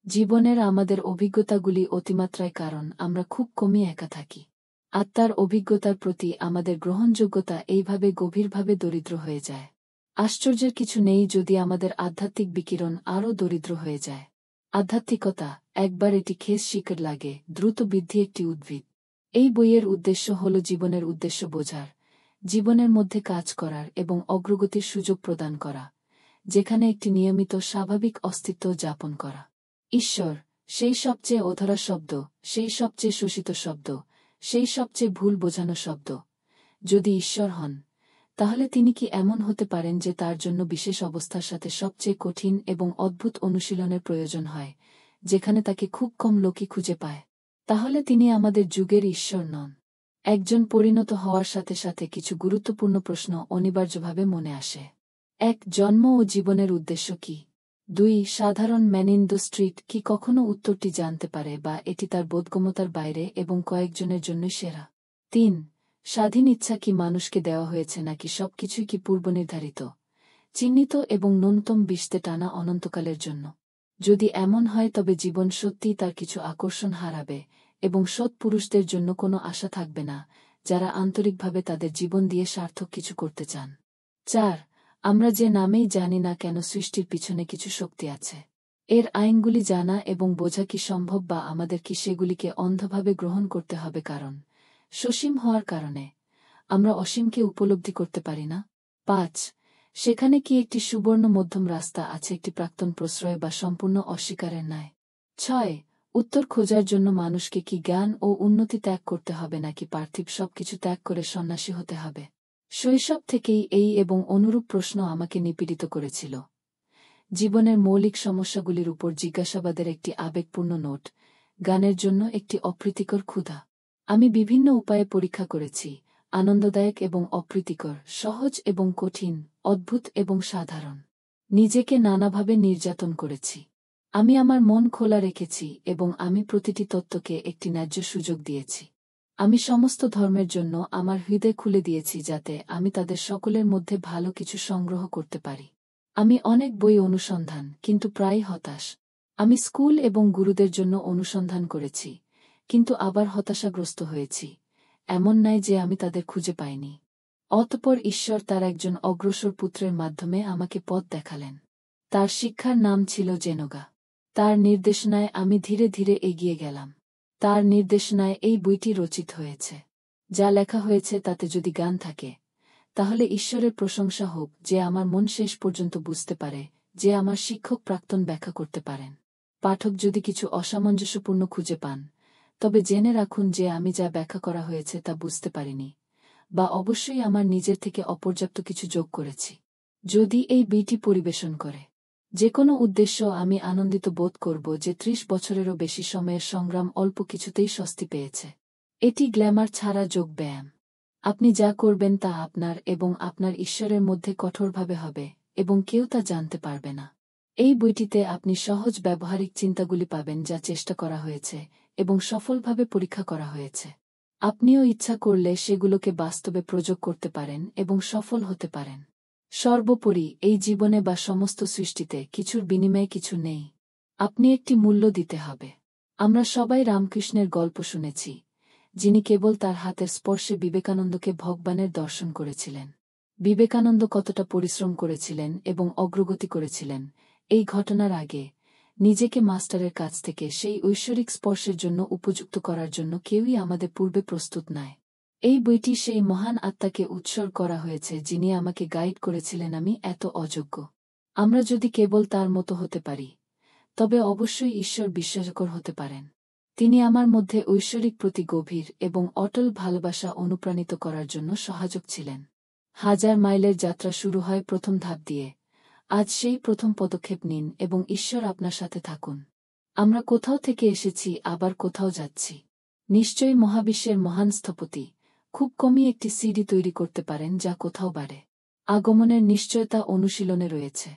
জীবনের আমাদের অভিজ্ঞতাগুলি অতিমাত্রায় কারণ আমরা খুব কমই একা থাকি। আত্মার অভিজ্ঞতার প্রতি আমাদের গ্রহণযোগ্যতা এইভাবে গভীরভাবে দরিদ্র হয়ে যায়। আশ্চর্যের কিছু নেই যদি আমাদের আধ্যাত্মিক বিকিরণ আরও দরিদ্র হয়ে যায়। আধ্যাত্মিকতা, একবার এটি খেস শিকার লাগে, দ্রুত বৃদ্ধি একটি উদ্ভিদ। এই বইয়ের উদ্দেশ্য হল জীবনের উদ্দেশ্য বোঝার, জীবনের মধ্যে কাজ করার এবং অগ্রগতির সুযোগ প্রদান করা, যেখানে একটি নিয়মিত স্বাভাবিক অস্তিত্ব যাপন করা। ঈশ্বর, সেই সবচেয়ে অধরা শব্দ, সেই সবচেয়ে শোষিত শব্দ, সেই সবচেয়ে ভুল বোঝানো শব্দ। যদি ঈশ্বর হন, তাহলে তিনি কি এমন হতে পারেন যে তার জন্য বিশেষ অবস্থার সাথে সবচেয়ে কঠিন এবং অদ্ভুত অনুশীলনের প্রয়োজন হয়, যেখানে তাকে খুব কম লোকই খুঁজে পায়? তাহলে তিনি আমাদের যুগের ঈশ্বর নন। একজন পরিণত হওয়ার সাথে সাথে কিছু গুরুত্বপূর্ণ প্রশ্ন অনিবার্যভাবে মনে আসে। 1. জন্ম ও জীবনের উদ্দেশ্য কি? 2. সাধারণ ম্যান ইন দ্য স্ট্রিট কি কখনো উত্তরটি জানতে পারে বা এটি তার বোধগম্যতার বাইরে এবং কয়েকজনের জন্যই সেরা? 3. স্বাধীন ইচ্ছা কি মানুষকে দেওয়া হয়েছে নাকি সবকিছুই কি পূর্বনির্ধারিত, চিহ্নিত এবং ন্যূনতম বিষতে টানা অনন্তকালের জন্য? যদি এমন হয় তবে জীবন সত্যিই তার কিছু আকর্ষণ হারাবে এবং সৎ পুরুষদের জন্য কোনো আশা থাকবে না, যারা আন্তরিকভাবে তাদের জীবন দিয়ে সার্থক কিছু করতে চান। 4. আমরা যে নামেই জানি না কেন সৃষ্টির পিছনে কিছু শক্তি আছে। এর আইনগুলি জানা এবং বোঝা কি সম্ভব বা আমাদের কি সেগুলিকে অন্ধভাবে গ্রহণ করতে হবে কারণ সসীম হওয়ার কারণে আমরা অসীমকে উপলব্ধি করতে পারি না? 5. সেখানে কি একটি সুবর্ণ মধ্যম রাস্তা আছে, একটি প্রাক্তন প্রশ্রয় বা সম্পূর্ণ অস্বীকারের ন্যায়? 6. উত্তর খোঁজার জন্য মানুষকে কি জ্ঞান ও উন্নতি ত্যাগ করতে হবে নাকি পার্থিব সবকিছু ত্যাগ করে সন্ন্যাসী হতে হবে? শৈশব থেকেই এই এবং অনুরূপ প্রশ্ন আমাকে নিপীড়িত করেছিল। জীবনের মৌলিক সমস্যাগুলির উপর জিজ্ঞাসাবাদের একটি আবেগপূর্ণ নোট, গানের জন্য একটি অপ্রীতিকর ক্ষুধা। আমি বিভিন্ন উপায়ে পরীক্ষা করেছি, আনন্দদায়ক এবং অপ্রীতিকর, সহজ এবং কঠিন, অদ্ভুত এবং সাধারণ। নিজেকে নানাভাবে নির্যাতন করেছি। আমি আমার মন খোলা রেখেছি এবং আমি প্রতিটি তত্ত্বকে একটি ন্যায্য সুযোগ দিয়েছি। আমি সমস্ত ধর্মের জন্য আমার হৃদয় খুলে দিয়েছি যাতে আমি তাদের সকলের মধ্যে ভালো কিছু সংগ্রহ করতে পারি। আমি অনেক বই অনুসন্ধান কিন্তু প্রায় হতাশ। আমি স্কুল এবং গুরুদের জন্য অনুসন্ধান করেছি, কিন্তু আবার হতাশাগ্রস্ত হয়েছি। এমন নয় যে আমি তাদের খুঁজে পাইনি। অতঃপর ঈশ্বর তার একজন অগ্রসর পুত্রের মাধ্যমে আমাকে পথ দেখালেন। তার শিক্ষার নাম ছিল জেনোগা। তার নির্দেশনায় আমি ধীরে ধীরে এগিয়ে গেলাম। তার নির্দেশনায় এই বইটি রচিত হয়েছে। যা লেখা হয়েছে তাতে যদি গান থাকে, তাহলে ঈশ্বরের প্রশংসা হোক যে আমার মন শেষ পর্যন্ত বুঝতে পারে, যে আমার শিক্ষক প্রাক্তন ব্যাখ্যা করতে পারেন। পাঠক যদি কিছু অসামঞ্জস্যপূর্ণ খুঁজে পান, তবে জেনে রাখুন যে আমি যা ব্যাখ্যা করা হয়েছে তা বুঝতে পারিনি, বা অবশ্যই আমার নিজের থেকে অপর্যাপ্ত কিছু যোগ করেছি। যদি এই বইটি পরিবেশন করে যে কোনো উদ্দেশ্য, আমি আনন্দিত বোধ করব যে ৩০ বছরেরও বেশি সময়ের সংগ্রাম অল্প কিছুতেই স্বস্তি পেয়েছে। এটি গ্ল্যামার ছাড়া যোগ ব্যায়াম। আপনি যা করবেন তা আপনার এবং আপনার ঈশ্বরের মধ্যে কঠোরভাবে হবে, এবং কেউ তা জানতে পারবে না। এই বইটিতে আপনি সহজ ব্যবহারিক চিন্তাগুলি পাবেন যা চেষ্টা করা হয়েছে এবং সফলভাবে পরীক্ষা করা হয়েছে। আপনিও ইচ্ছা করলে সেগুলোকে বাস্তবে প্রয়োগ করতে পারেন এবং সফল হতে পারেন। সর্বোপরি, এই জীবনে বা সমস্ত সৃষ্টিতে কিছুর বিনিময়ে কিছু নেই। আপনি একটি মূল্য দিতে হবে। আমরা সবাই রামকৃষ্ণের গল্প শুনেছি, যিনি কেবল তার হাতের স্পর্শে বিবেকানন্দকে ভগবানের দর্শন করেছিলেন। বিবেকানন্দ কতটা পরিশ্রম করেছিলেন এবং অগ্রগতি করেছিলেন, এই ঘটনার আগে নিজেকে মাস্টারের কাছ থেকে সেই ঐশ্বরিক স্পর্শের জন্য উপযুক্ত করার জন্য কেউই আমাদের পূর্বে প্রস্তুত নয়। এই বইটি সেই মহান আত্মাকে উৎসর্গ করা হয়েছে যিনি আমাকে গাইড করেছিলেন। আমি এত অযোগ্য। আমরা যদি কেবল তার মতো হতে পারি, তবে অবশ্যই ঈশ্বর বিশ্বাসকর হতে পারেন। তিনি আমার মধ্যে ঐশ্বরিক প্রতি গভীর এবং অটল ভালোবাসা অনুপ্রাণিত করার জন্য সহায়ক ছিলেন। 1000 মাইলের যাত্রা শুরু হয় প্রথম ধাপ দিয়ে। আজ সেই প্রথম পদক্ষেপ নিন এবং ঈশ্বর আপনার সাথে থাকুন। আমরা কোথাও থেকে এসেছি, আবার কোথাও যাচ্ছি। নিশ্চয়ই মহাবিশ্বের মহান স্থপতি খুব কমই একটি সিডি তৈরি করতে পারেন যা কোথাও বাড়ে। আগমনের নিশ্চয়তা অনুশীলনে রয়েছে।